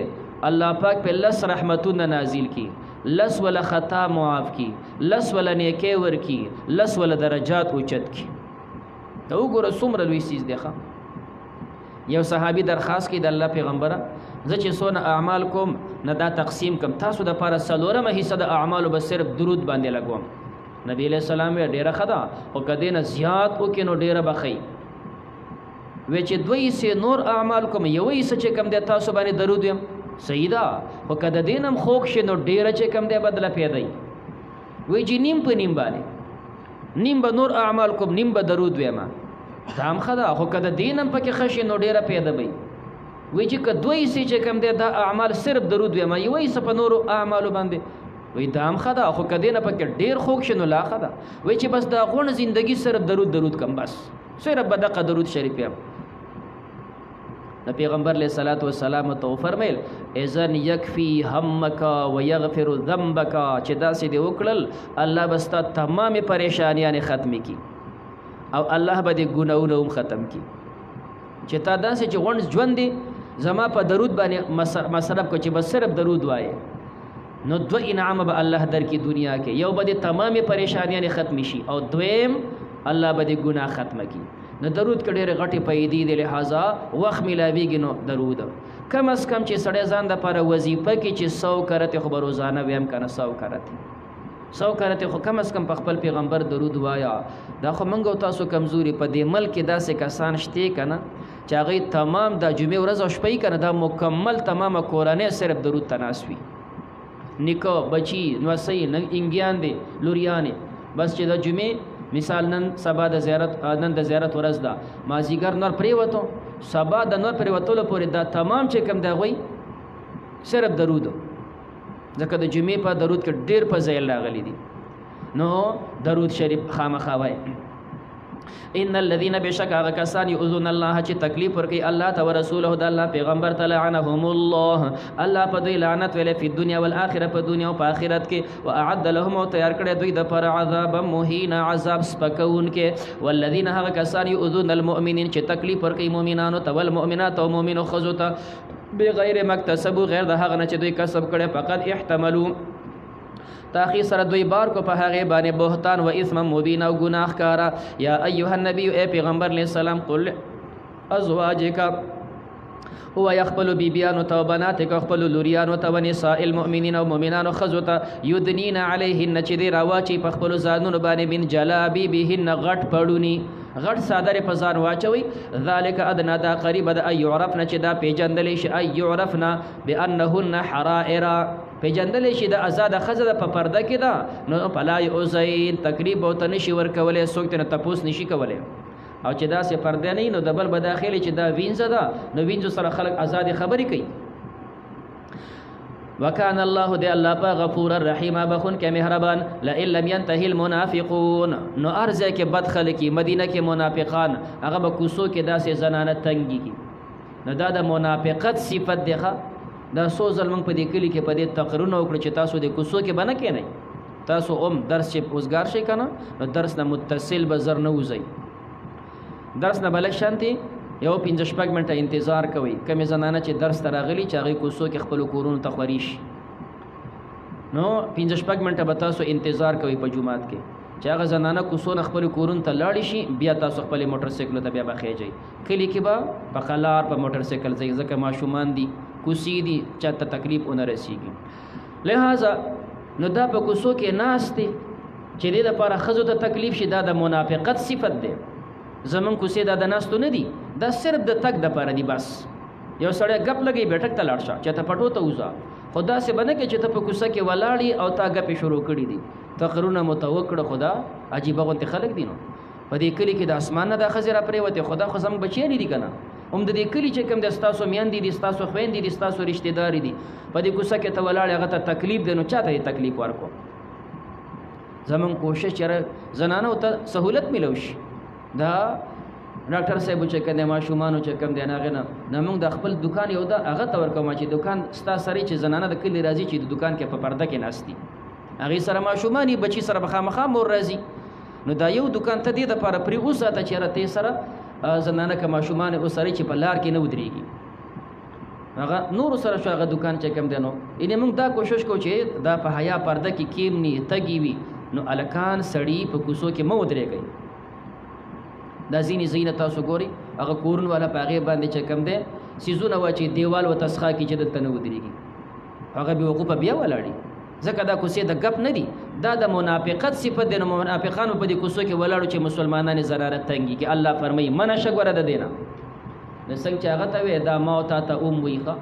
الله پاک په لس رحمتونه نازل کی لس ولا خطا معاف کی لس ولا نیکی ور کی لس ولا درجات اوچت کی ته وګوره څومره لوی سیز دی ښه یو صحابي درخواست کی د الله پیغمبره زه چې څونه اعمال کوم نه دا تقسیم کم تاسو د پاره څلورمه حصہ د اعمالو بس صرف درود باندې لګوم نبی علیہ السلام یې ډیره خدا او کدی نه زیات او کې نو ډیره بخی و چې دوی سه نور اعمال کوم یو یې چې کم د تاسو باندې درود یم سیدا او کده دینم خوښ شنو ډیره چې کم دی بدله پیدای وی چې نیم په نیم باندې نیم به نور اعمال کوم نیم به درود ویما دام خدا خو کده دینم پکې خشي نو ډیره پیدا وي وی چې کدوې سي چې کم دی دا اعمال صرف درود ویما یو یې په نور اعمال باندې وی دام خدا خو کده نه پکې ډیر خوښ شنو لا خدا وی چې بس دا غون زندگی صرف درود کم بس صرف بدقه درود شریف یم د پیغمبر علیہ الصلوۃ والسلام تو فرمایل اذن یکفی همک ويغفر ذنبک چې دا سې دی وکړل الله بستا تمام پریشانیاں ختم کی او الله به دې ګناونه هم ختم کی چې تا دا سې چې غون ژوند دی زما په درود باندې مصرف کو چې بس صرف درود وایي نو دو انعام به الله در کی دنیا کې یو به دې تمام پریشانیاں ختم شي او دویم الله به دې ګناه ختم کی نو درود کډېر غټي پیدې د لہذا وخت ملاويږي نو درود کم از کم چې سړی ځان د لپاره وظیفه کې چې 100 کرته خو روزانه ویم کنه 100 کرته خو کم از کم په خپل پیغمبر درود وایا دا خو منګو تاسو کمزوري په دې ملک داسې کسان شته کنه چې هغه تمام د جمعې ورځ او شپې کنه دا مکمل تمامه قرانه صرف درود تناسوي نیکو بچی نو سي انګیان دي لوريانه بس چې د جمعې مثال نن سبا د زیارت ورځ ده مازیګر نور پریوتو سبا د نور پریوتو لپاره دا تمام چې کوم دا وای صرف درود ځکه د جمعې په درود کې ډیر فضایل راغلي دي نو درود شریف خامخا وای ان الذين بشك هغه کسان یؤذون الله چې تکلیف ورکي الله ته ورسوله د الله پیغمبر ته لعنهم الله الله په دوی لعنت ویلې په دنیا او آخرت په دنیا او په آخرت کې واعد لهم او تیار کړی دوی د پر عذاب مهین عذاب سپکون کې والذین هغه کسان یؤذون المؤمنین چې تکلیف ورکي مؤمنانو ته والمؤمنات او مؤمنو خذو ته بغیر مکتسبو غیر د هغه نه چې دوی کسب کړي فقط احتملوا تاخیر سره دوی بار کو په هغه باندې بهتان و اسم مبین او گناہ کارا یا ایها النبی اے پیغمبر علیہ السلام قل ازواجک هو يقبل بيبيان توبناتك خپل لوريانو ته ونساء المؤمنين او مؤمنانو خذوتا يدنين عليهن چې دی راواچی په خپل ځانونو باندې من جلابي بهن غټ پړونی غټ صادره په ځان واچوي ذالک ادنا دا قریب د ای يعرفنا چې دا پیجندل شي ای يعرفنا بانهن حرائر پیجندل شي د آزاد خزه په پرده کې دا نو پلای اوزین تقریبا او تنشي ور کولې سوکت نه تپوس نشي کولې او چې دا سه پرده نه نو د بل بداخلي چې دا وینځه دا نو وینځو سره خلک آزاد خبرې کوي وکان الله دی الله په غفور الرحیم بخون کې مهربان لئن لم ينتهي المنافقون نو ارزه کې بد خلکی مدینه کې منافقان هغه به کوسو کې داسې زنانه تنګي کی نو دا د منافقت صفت دی دا سو ظلم په دې کلی کې په دې تقرونه وکړي چې تاسو د کوسو کې بنه کې نه تاسو درس چې اوسګار شي کنه نو درس نه متصل به زر نه وځي درس نه بلک شانتي یو 15 شپږ منټه انتظار کوي کمې زنانه چې درس ته راغلي چې هغه کوسو کې خپل کورونو ته خوريش نو 15 شپږ منټه به تاسو انتظار کوي په جمعات کې چې هغه زنانه کوسو نه خپل کورونو ته لاړ شي بیا تاسو خپل موټر سایکل ته بیا بخېږي کلی کې به په قلار په موټر سایکل ځکه ماشومان دي کوسی دي چاته تکلیف اون رسیږي لہذا نو دا په کوسو کې ناشته چې دې لپاره خزو ته تکلیف شي دا د منافقت صفت ده زمون کوسې دا د ناستو نه دي دا صرف د تک د لپاره دي بس یو سړی غپ لګي بیٹک ته لاړ شه چې ته پټو ته وځه خدا سے بنه کې چې ته په کوسه کې ولاړی او تا غپې شروع کړې دي تقرونه متوکړه خدا عجیب غونته خلق دي نو په دې کلی کې د اسمان نه د خزر پرې وته خدا خو زم بچی نه دي کنه هم د دې کلی چې کوم د ستاسو میان دي د ستاسو خويندې دي ستاسو رشتہ دار دي په دې کوسه کې ته ولاړ هغه ته تکلیف دي نو چاته تکلیف ورکو زمون کوشش چر زنانو ته سہولت ملوش دا ډاکټر صاحب چې کنه ماشومان چې کم دی نه نه موږ د خپل دکان یو دا هغه تور کوم چې دکان ستا سره چې زنانه د کلی راځي چې د دکان کې په پرده کې ناشتي هغه سره ماشومان بچي سره بخامخه مور راځي نو دا یو دکان ته دی د لپاره پری اوسه ته چیرې ته سره زنانه که ماشومان اوسره چې په لار کې نه ودرېږي هغه نور سره شو هغه دکان چې کم دی نو ان موږ دا کوشش کوو چې دا په حیا پرده کې کیمنی تګي وي نو الکان سړی په کوسو کې مو ودرېږي دا زینی زینت تاسو ګوري هغه کورن والا پاغه باندې چې کم ده سيزونه واچي دیوال و تسخه کی چې دلته نه ودرېږي هغه به وقوفه بیا ولاړی ځکه دا کوسې د غپ نه دي دا د منافقت صفت دي نو منافقانو په دې کوسو کې ولاړو چې مسلمانانو زرارت تنګي کې الله فرمایي من شګوره ده دینه د څنګه چې هغه ته وې دا موت ته ویخه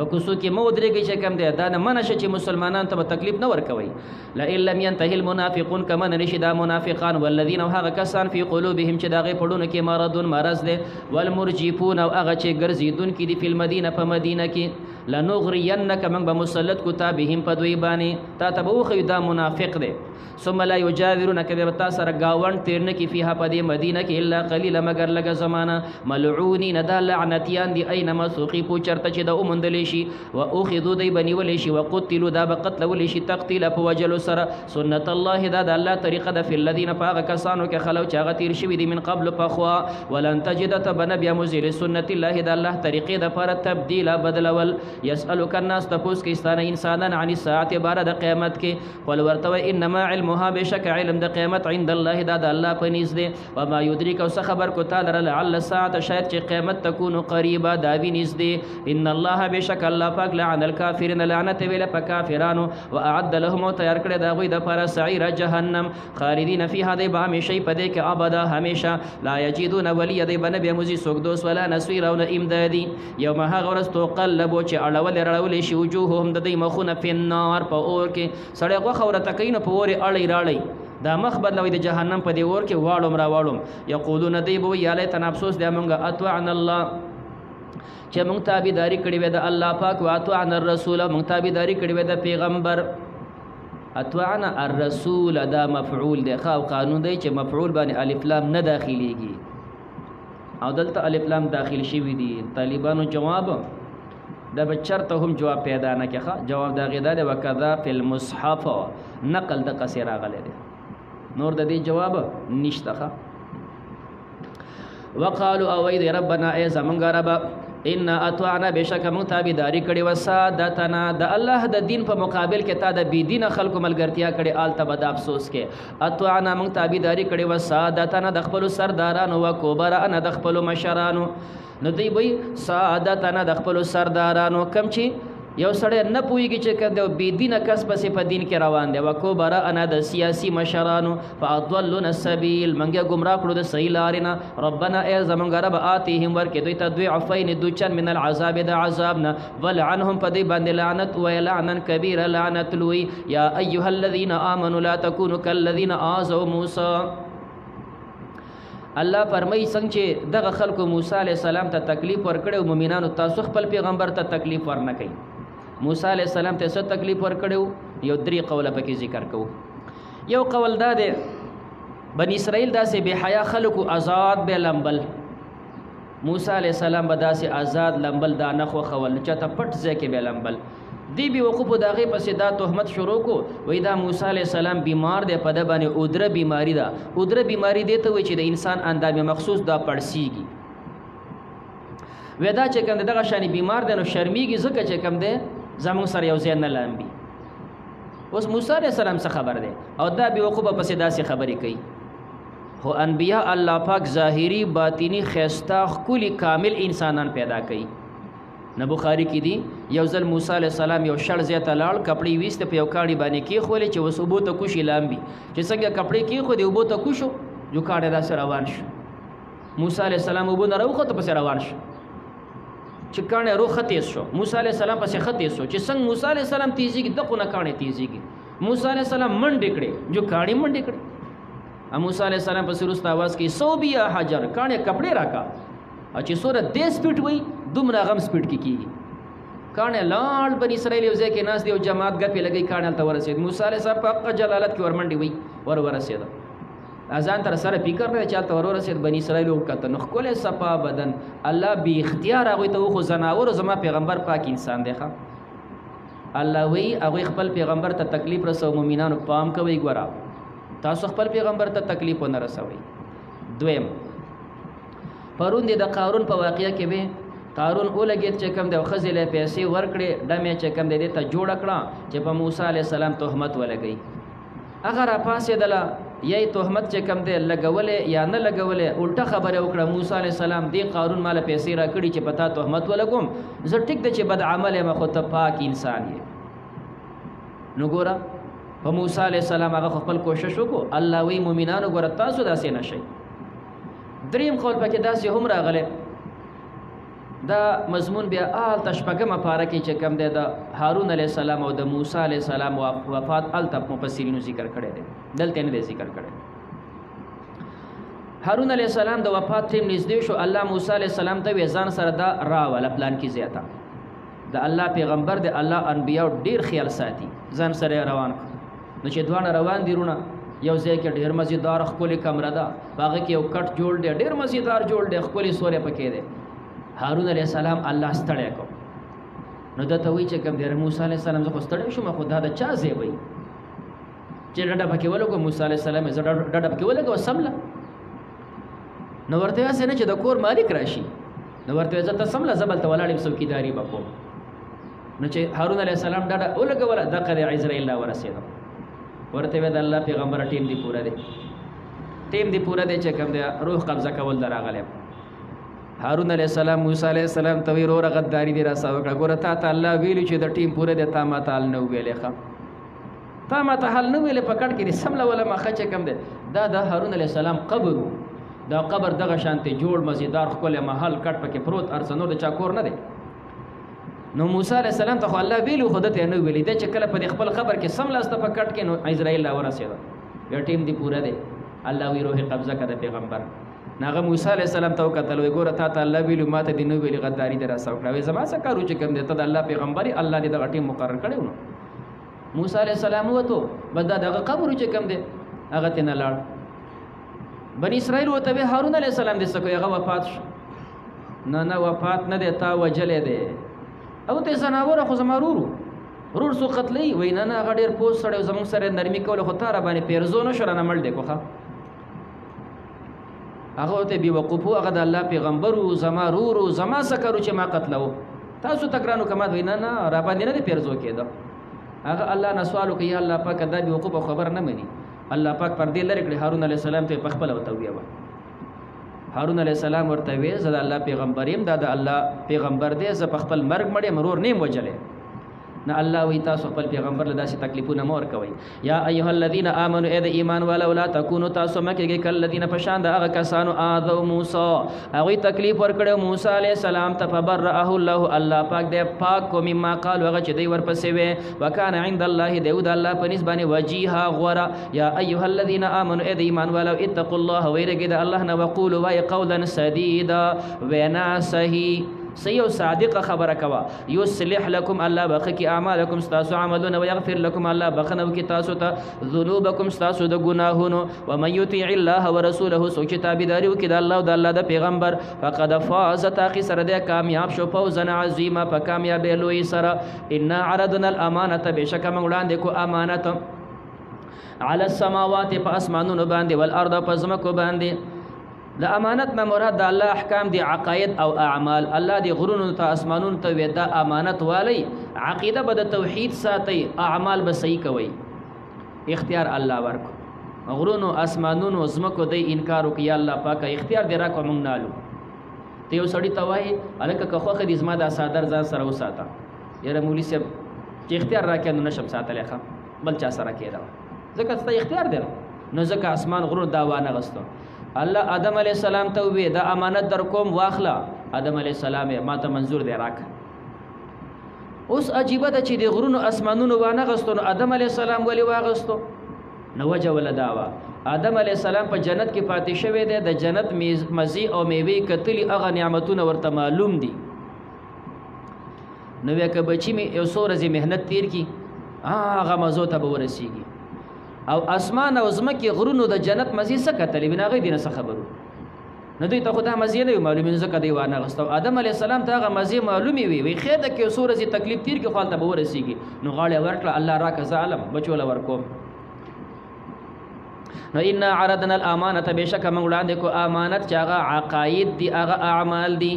په کوسو کې مو درېږي چې کم دی دا نه منشه چې مسلمانانو ته تکلیف نه ورکوي لا الا لم ينتهي المنافقون كما نشد منافقان والذين هغه کسان في قلوبهم چې داغه پړونو کې مرض ده والمرجفون او هغه چې ګرځیدون کې دی په مدینه په مدینه کې لنغرينك من بمسلط کتابهم په دوی باندې تا تبوخ دا منافق ده ثم لا يجاورونك بتا سره گاوند تیرنه کې فيها په دې مدینه کې الا قليلا مگر لګ زمانہ ملعونين دا لعنتيان دي اينما سوقي پو چرته چې د اومندل شي واخذوا دی بني ول شي وقتلوا دا بقتل ول شي تقتيل په وجل سره سنت الله دا د الله طریقه ده في الذين فاغ کسانو کې خلو چې هغه تیر شوی دي من قبل پخوا ولن تجد تبن بیا مزيل سنت الله دا الله طریقې د پر تبديل بدلول يسالك الناس تپوس کې استانه انسانان عن الساعه بار د قیامت کې ول ورته انما علمها بشك علم د قیامت عند الله دا د الله په نيز دي وما يدرك وس خبر کو تعالی لعل الساعه شاید چې قیامت تكون قريبه دا وی نيز دي ان الله بشك الله پاک لعن الكافرين لعنت ویل په کافرانو واعد لهم تیار کړه دا غوي د پر سعير جهنم خالدين فيها دی به همیشه پدې کې ابدا همیشه لا يجدون ولي دی بنبي مزي سوق دوس ولا نسوير او امدادي يوم هغه ورځ توقلبو چې اړول رړول شي وجوههم د دې مخونه په نار په اور کې سړی غوخه ورته کین په اور اړی راړی دا مخ بدلوي د جهنم په دی اور کې واړم را واړم یقولون دی بو یا له تنافسوس دی مونږه اطعنا الله چې مونږ تابعداري کړې وې د الله پاک او اطعنا الرسول مونږ تابعداري کړې وې د پیغمبر اطعنا الرسول دا مفعول دی خو قانون دی چې مفعول باندې الف لام نه داخليږي او دلته الف لام داخل شوی دي. طالبانو جواب دا بچرته هم جواب پیدا نه کړه. جواب دا غیدا دی وکذا فی المصحف نقل د قصیر غلې دی نور د دې جواب نشته. وقالوا اوید ربنا ای زمونږ رب ان اطعنا بشک مون تابعداري کړي وسادتنا د الله د دین په مقابل کې تا د بی دین خلکو ملګرتیا کړي آل ته بد افسوس کې. اطعنا مون تابعداري کړي وسادتنا د خپل سردارانو او کبرانو د خپل مشرانو. نو دی وی سادتنا د خپل سردارانو کم چې یو سړی نه پوهېږي چې کوم دی بې دینه کس پسې په دین کې روان دی. وکبرأنا د سیاسي مشرانو فاضلونا السبیل موږ یې ګمراه کړو د صحیح لارې نه. ربنا ای زمونږ رب آتیهم ورکې دوی ته ضعفین دوچن من العذاب د عذاب نه ولعنهم په دوی باندې لعنت ویې لعنا کبیره لعنت لوی. یا ایها الذین آمنوا لا تکونوا کالذین آذوا موسی. الله فرمایي څنګه چې دغه خلکو موسی علیه السلام ته تکلیف ورکړی او مؤمنانو تاسو خپل پیغمبر ته تکلیف ورنه کوي. موسی علیه السلام ته څه تکلیف ورکړو؟ یو درې قوله پکې ذکر کوو. یو قول دا دی بنی اسرائیل داسې بې حیا خلکو آزاد به لمبل. موسی علیه السلام به داسې آزاد لمبل دا نه خوښول چاته پټ ځای کې به لمبل. دی بې وقوفو د هغې پسې دا تهمت شروع کو وایي دا موسی علیه السلام بیمار دی په ده باندې ادره بیماري ده. ادره بیماري دی ته وایي چې د انسان اندام مخصوص دا پړسیږي. وایي دا چې کوم دی دغه شانې بیمار دی نو شرمیږي ځکه چې کوم دی زمونږ سره یو ځای نه لامبي. اوس موسی علیه السلام څه خبر دی او دا بې وقوفه پسې داسې خبرې کوي. خو انبیا الله پاک ظاهري باطني ښایسته ښکلي کامل انسانان پیدا کوي. نه بخاری کې دي یو ځل موسی علیه السلام یو شړ ځای ته لاړ کپړې ویسته په یو کاڼي باندې کېښولې چې اوس اوبو ته کوشي لامبي. چې څنګه کپړې کېښودې اوبو ته کوشو جو کاڼی داسې روان شو. موسی علیه السلام اوبو نه راوخته پسې روان شو چې کاڼی روغ ښه تیز شو. موسی علیه السلام پسې ښه تیز شو چې څنګه موسی علیه السلام تیزېږي دغو نه کاڼی تیزېږي. موسی علیه السلام منډې کړې جو کاڼي منډې کړې. موسی علیه السلام پسې وروسته آواز کوي صوبیا حجر کاڼی کپړې راکا او چې څومره دې سپیډ وایي دومره هغه هم سپیډ کې کېږي. کاڼی لاړ بني اسرائیل یو ځای کې ناست دی او جماعت ګپې لګوي کاڼی هلته ورسېد. موسی علیه السلام په حقه جلالت کې ورمنډې وایي ورسېده. ځان تر سره فکر نه چې هلته ورسېد بني اسرائیل وکتل نو ښکلی صفا بدن الله بې اختیار هغوی ته وخو زناورو زما پیغمبر پاک انسان دی. ښه الله وایي هغوی خپل پیغمبر ته تکلیف رسو. مؤمنانو پام کوئ ګوره تاسو خپل پیغمبر ته تکلیف ونه رسوئ. دویم پرون دی د قارون په واقعه کې به قارون ولګېد چې کوم دی او ښځې له پیسې ورکړې ډمې چې کوم دی دې ته جوړه کړه چې په موسی علیه السلام تهمت ولګوي. هغه راپاڅېدله یې تهمت چې کوم دی لګولې یا نه لګولې الټه خبره وکړه. موسی علیه السلام دې قارون ماله پیسې راکړي چې په تا تهمت ولګوم زه ټیک دی چې بد عمل یم خو ته پاک انسان یې. نو ګوره په موسی علیه السلام هغه خپل کوشش وکړو. الله وایي مؤمنانو ګوره تاسو داسې نه شئ. دریم قول پکې داسې هم راغلی دا مضمون بیا هلته شپږمه پاره کې چې کوم دی د هارون علیه السلام او د موسی علیه السلام وفات هلته مفسرینو ذکر کړی دی دلته نه دی ذکر کړی. هارون علیه السلام د وفات ټیم نږدې شو. الله موسی علیه السلام ته ویې ځان سره دا راوله پلان کې زیاته د الله پیغمبر د الله انبیاو ډېر خیال ساتي ځان سره روان کړ. نو چې دواړه روان دي رونه یو ځای کې ډېر مزیدار ښکلې کمره ده په هغه کې یو کټ جوړ دی ډېر مزیدار جوړ دی ښکلې سورې پکې دی. هارون علیه السلام الله ستړی کړ نو ده ته وایي چې کوم دی موسی علیه السلام زه خو ستړی شوم خو دا د چا ځای وایي چې ډډه پکې ولګو. موسی علیه السلام زه ډډه پکې ولګو سمله. نو ورته ویاسې نه چې د کور مالک راشي نو ورته ویې زه ته سمله زه بلته ولاړ یم څوکیداري به کوم. نو چې هارون علیه السلام ډډه ولګوله دقه د عزراییل راورسېده. ورته ویې د الله پیغمبره ټیم دی پوره دی چې کوم دی روح قبضه کول د راغلی. هارون علیه السلام موسی علیه السلام ته ویې وروره غداري دې راسره وکړه. ګوره تا ته الله ویلي چې د ټیم پوره دی تا ما ته حل نه ویلې. ښه تا ما ته حل نه ویلې په کټ کې دې سمله وله ما ښه چې کوم دی دا د هارون علیه السلام قبر و. دا قبر دغه شانتې جوړ مزیدار ښکلی محل کټ پکې پروت هر څه نور د چا کور نه دی. نو موسی علیه السلام ته خو الله ویلي خو ده ته یې نه ویلي دی چې کله په دې خپل قبر کې سملاسته په کټ کې نو عزراییل راورسېده. بیا ټیم دی پوره دی. الله وی روح قبضه کړه د پیغمبر. هغه موسی علیه السلام ته وکتل وایي ګوره تا ته الله ویلي ما ته دې نه ویلي غداري دې راسره وکړه. وایي زما څه کار و چې کوم دی ته د الله پیغمبر یې الله دې دغه ټیم مقرر کړی و. نو موسی علیہ السلام وته بس دا دغه قبر چې کم دی هغه ته نه لاړ. بنی اسرائیل وته به هارون علیہ السلام دې سکو هغه وفات شو. نه وفات نه دی تا وجلې دی او ته زناور خو زمارورو رور سو قتلې وای نه هغه ډېر پوس سره زمون سره نرمي کول خو تاره باندې پیرزو نه شره نه مړ دی کوخه هغه ته بي وقوفو هغه د الله پیغمبرو زمارورو زما سکرو چې ما قتلو تاسو تکرانو کما وای نه را باندې نه پیرزو کېده هغه الله نه سوالو کوي الله پاک دا بي وقوف خبر نه مني الله پاک پر دې لری کړي هارون علیہ السلام ته پخپل وته ویو هارون علیہ السلام ورته وی زه د الله پیغمبریم دا د الله پیغمبر دی زه پخپل مرګ مړې مرور نیم وجلې نه الله وی تاسو خپل پیغمبر له داسې تکلیفونه مور کوي. یا ایها الذین آمنوا اذ ایمان والا ولا تکونوا تاسو مکه کل الذین پشان د هغه کسانو اذو موسی هغه تکلیف ورکړو موسی علیہ السلام ته فبرأه الله الله پاک دې پاک کو مما قال هغه چې دی ورپسې وي وکانه عند الله داود الله په نسبانه وجيها غورا. یا ایها الذین آمنوا اذ ایمان والا اتقوا الله ويرجد الله نه وقولوا وای قولا سديدا ونا صحیح سيو صادق خبر کوا يصلح لكم الله بخکی اعمالکم استاسو عملون ويغفر لكم الله بخنو کی تاسو ته ذنوبکم استاسو د گناهونو ومن يطيع الله ورسوله سوچ تابعداریو کی د الله او د الله د پیغمبر فقد فاز تاخي سره د کامیاب شو فوزا عظیما په کامیابی لوی سره. ان عرضنا الامانه بشک من وړاندې کو امانت على السماوات په اسمانونو باندې والارض په زمکو باندې. د امانت نه مراد د الله احکام دي عقاید او اعمال الله دي غرونو ته اسمانونو ته ودا امانت والی عقیده به د توحید ساتي اعمال به صحیح کوي اختیار الله ورکو غرونو اسمانونو زمکو د انکار وکي الله پاک اختیار دی راکو مونږ نالو ته یو سړی توای الکه کخوخه دې زما د صادر ځان سره وساته یره مولوی صاحب چې اختیار راکې نو نشم ساتلې ښه بل چا سره کېدا ځکه ته اختیار دی نو ځکه اسمان غرونو دا وانه غستو الله آدم علیہ السلام ته وی دا امانت در کوم واخلا آدم علیہ السلام ما ته منظور دی راک. اوس عجیبه ده چې د غرونو اسمانونو وانه غستو نو آدم علیہ السلام ولی واغستو نو وجه ولا داوا آدم علیہ السلام په جنت کې پاتې شوی دی د جنت مزي او میوه کتلی هغه نعمتونه ورته معلوم دي نو وکه بچی می یو سورزي مهنت تیر کی هغه مزو ته ورسیږي او اسمان او زمکه غرونو د جنت مزي څخه تلې بنا غي دینه خبرو نو دوی ته خدای مزي نه معلومین ځکه دی وانه غستو آدم علی السلام ته هغه مزي معلومي وي خیر د کې سورزي تکلیف تیر کې خپل ته ورسیږي نو غاړه ورکړه الله راکه ظالم بچول ورکوم. نو ان عرضنا الامانه بشک من وړاندې کو امانت چې هغه عقاید دي هغه اعمال دي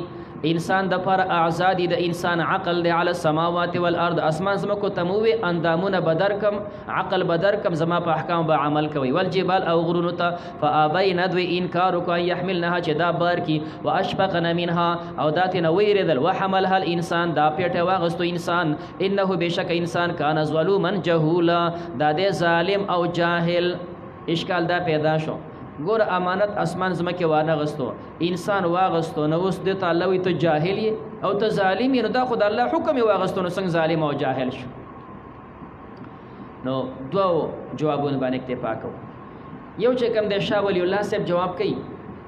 انسان د پر اعزاد د انسان عقل دی علی السماوات والارض اسمان زمکو تموي اندامونه بدرکم عقل بدرکم زما په احکام به عمل کوي والجبال او غرونو ته فابین دوی انکار کوي يحملنها چې دا بار کی واشفقنا منها او داتنه ویریدل وحملها الانسان دا پیټه واغستو انسان انه بشک انسان کان ظلوما جهولا دا د ظالم او جاهل اشکال دا پیدا شو ګور امانت اسمان زمکه وانه غستو انسان واغستو نو اوس د تعالی وي ته جاهل او ته ظالم نو دا خدای الله حکم واغستو نو څنګه ظالم او جاهل شو. نو دوه جوابونه باندې اکتفا کو. یو چې کوم د شاه ولی الله صاحب جواب کوي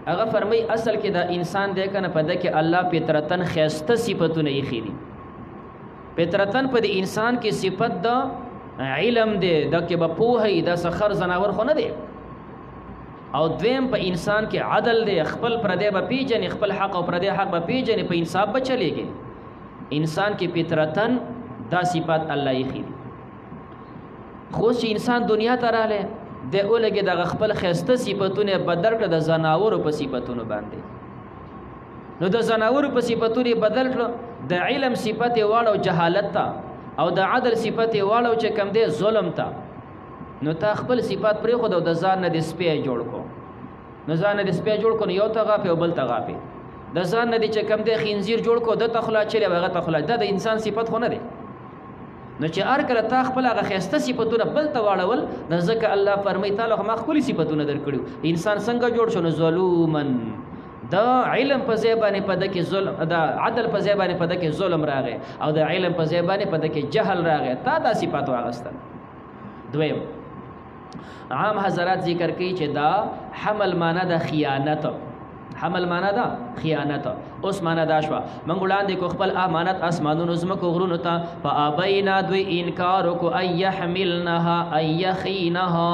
هغه فرمای اصل کې دا انسان دی کنه په دې کې الله فطرتن خيسته صفاتونه یې خېدي فطرتن په دې انسان کې صفت د علم دی د کې به پوهه د سخر زناور خو نه دی او دویم په انسان کې عدل دی خپل پردې به پیژنې خپل حق او پردې حق به پیژنې په انصاف به چلےږي انسان کې فطرتن دا صفات الله یې خېدي خو چې انسان دنیا ته راغلی د اولګي د خپل خسته صفاتونه بدل کړ د زناورو په صفاتونو باندې نو د زناورو په صفاتونو بدل کړ د علم صفات واړو جهالت ته او د عدل صفات واړو چې کم دی ظلم ته نو تا خپل صفات پرې خو د ځان نه د سپی جوړ کو نو ځان نه د سپی جوړ کو یو ته غاپه او بل ته غاپه د ځان نه د چې کم دی خنزیر جوړ کو د تخلا چره هغه تخلا د انسان صفات خو نه دی نو چې ار کله تا خپل هغه خسته صفاتونه بل ته واړول د ځکه الله فرمایي تعالی ما خپل صفاتونه درکړو انسان څنګه جوړ شو نو ظلومن دا علم په زیبانه په دکې ظلم دا عدل په زیبانه په دکې ظلم راغی او د علم په زیبانه په دکې جهل راغی تا دا صفات واغستل. دویم عام حضرات ذکر کوي چې دا حمل معنا د خیانت حمل معنا دا خیانت. اوس معنا دا شو من وړاندې کو خپل امانت اسمانونو زمکو غرونو ته فابینا دوی انکار کو ایحملنها ایخینها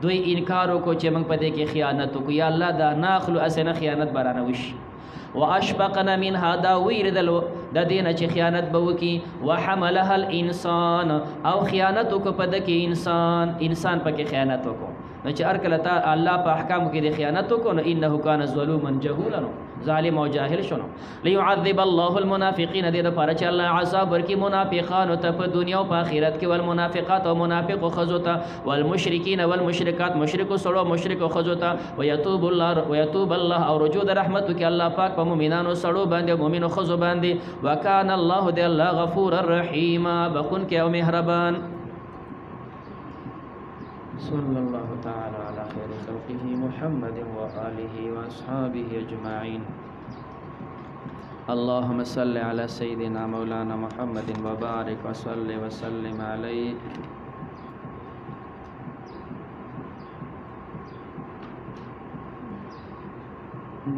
دوی انکار کو چې موږ پدې کې خیانت کو یا الله دا ناخلو اسنه خیانت برانه وش واشفقنا منها دا ویردل د دینه چې خیانت به وکي وحملها الانسان او خیانت کو پد کې انسان پکې خیانت کو نو چې ار کله تا الله په احکام کې د خیانت کو نو انه کان ظلوما جهولا ظالم او جاهل شنو ليعذب الله المنافقين دې د پاره چې الله عذاب ورکي منافقان ته په دنیا او په آخرت کې والمنافقات او منافق خذو ته والمشرکین والمشرکات مشرک سړو مشرک خذو ته ويتوب الله او رجوع د رحمت کې الله پاک په مؤمنانو سړو باندې او مؤمنو خذو باندې وکانه الله دې الله غفور الرحیم بخون کې او مهربان. صلى الله تعالى على خير خلقه محمد وآله وأصحابه أجمعين. اللهم صل على سيدنا مولانا محمد وبارك وسلم عليه.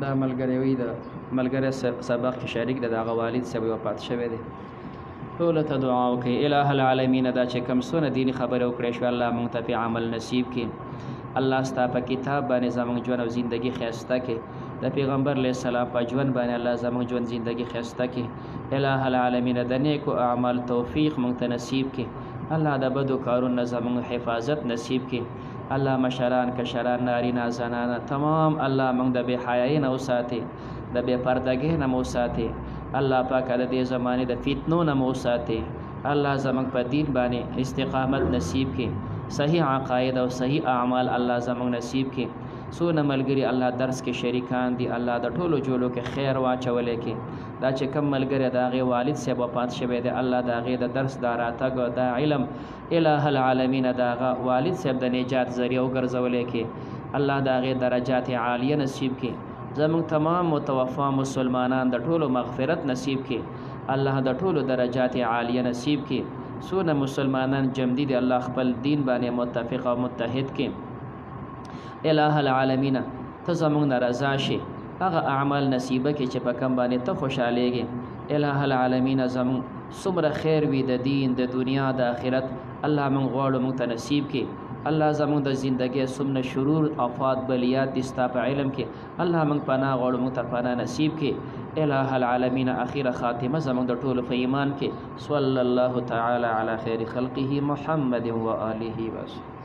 دا ملګری وی دا ملګری سبق کې شریک د هغه والد سبب وفات شوی دی. ټول ته دعا وکړئ الہ العالمین دا چې کوم سونه دینی خبره وکړې شو الله مونږ ته په عمل نصیب کړي. الله ستا په کتاب باندې زموږ ژوند او زندگی خیسته کړي. د پیغمبر علیه السلام په ژوند باندې الله زموږ ژوند زندگی خیسته کړي. الہ العالمین د نیکو اعمال توفیق مونږ ته نصیب کړي. الله د بدو کارونو زموږ حفاظت نصیب کړي. الله مشران کشران نارینه زنانه تمام الله مونږ د بے حیايي نه وساتي د بے پردګۍ نه وساتي. الله پاک د دې زمانه د فتنو نه موساته. الله زمنګ په دین باندې استقامت نصیب کړي. صحیح عقاید او صحیح اعمال الله زمنګ نصیب کړي. سونه ملګری الله درس کې شریکان دي الله د ټولو جوړو کې خیر واچولې کې. دا چې کم ملګری دا غي والد سبب وفات شوی دی الله دا غي د درس داراتګ دا علم الہ العالمین دا والد سبب د نجات ذریعہ وګرځولې کې. الله دا غي درجات عالیه نصیب کړي. زمون تمام متوفا مسلمانان د ټولو مغفرت نصیب کړي. الله د ټولو درجات عالیه نصیب کړي. سونه مسلمانان جمدی دی الله خپل دین باندې متفق او متحد کړي. الہ العالمین ته زمون رضا شي هغه اعمال نصیبه کې چې په کم باندې ته خوشالېږي. الہ العالمین زمون څومره خیر وي د دین د دنیا د آخرت الله مونږ غواړو مونږ ته نصیب کړي. الله زموږ د زندګۍ سمنه شرور افات بلیات د ستا په علم کې الله موږ پناه غواړو موږ ته پناه نصیب کې. الہ العالمین اخیره خاتمه زموږ د ټولو په ایمان کې. صلی الله تعالی علی خیر خلقه محمد و آله وسلم.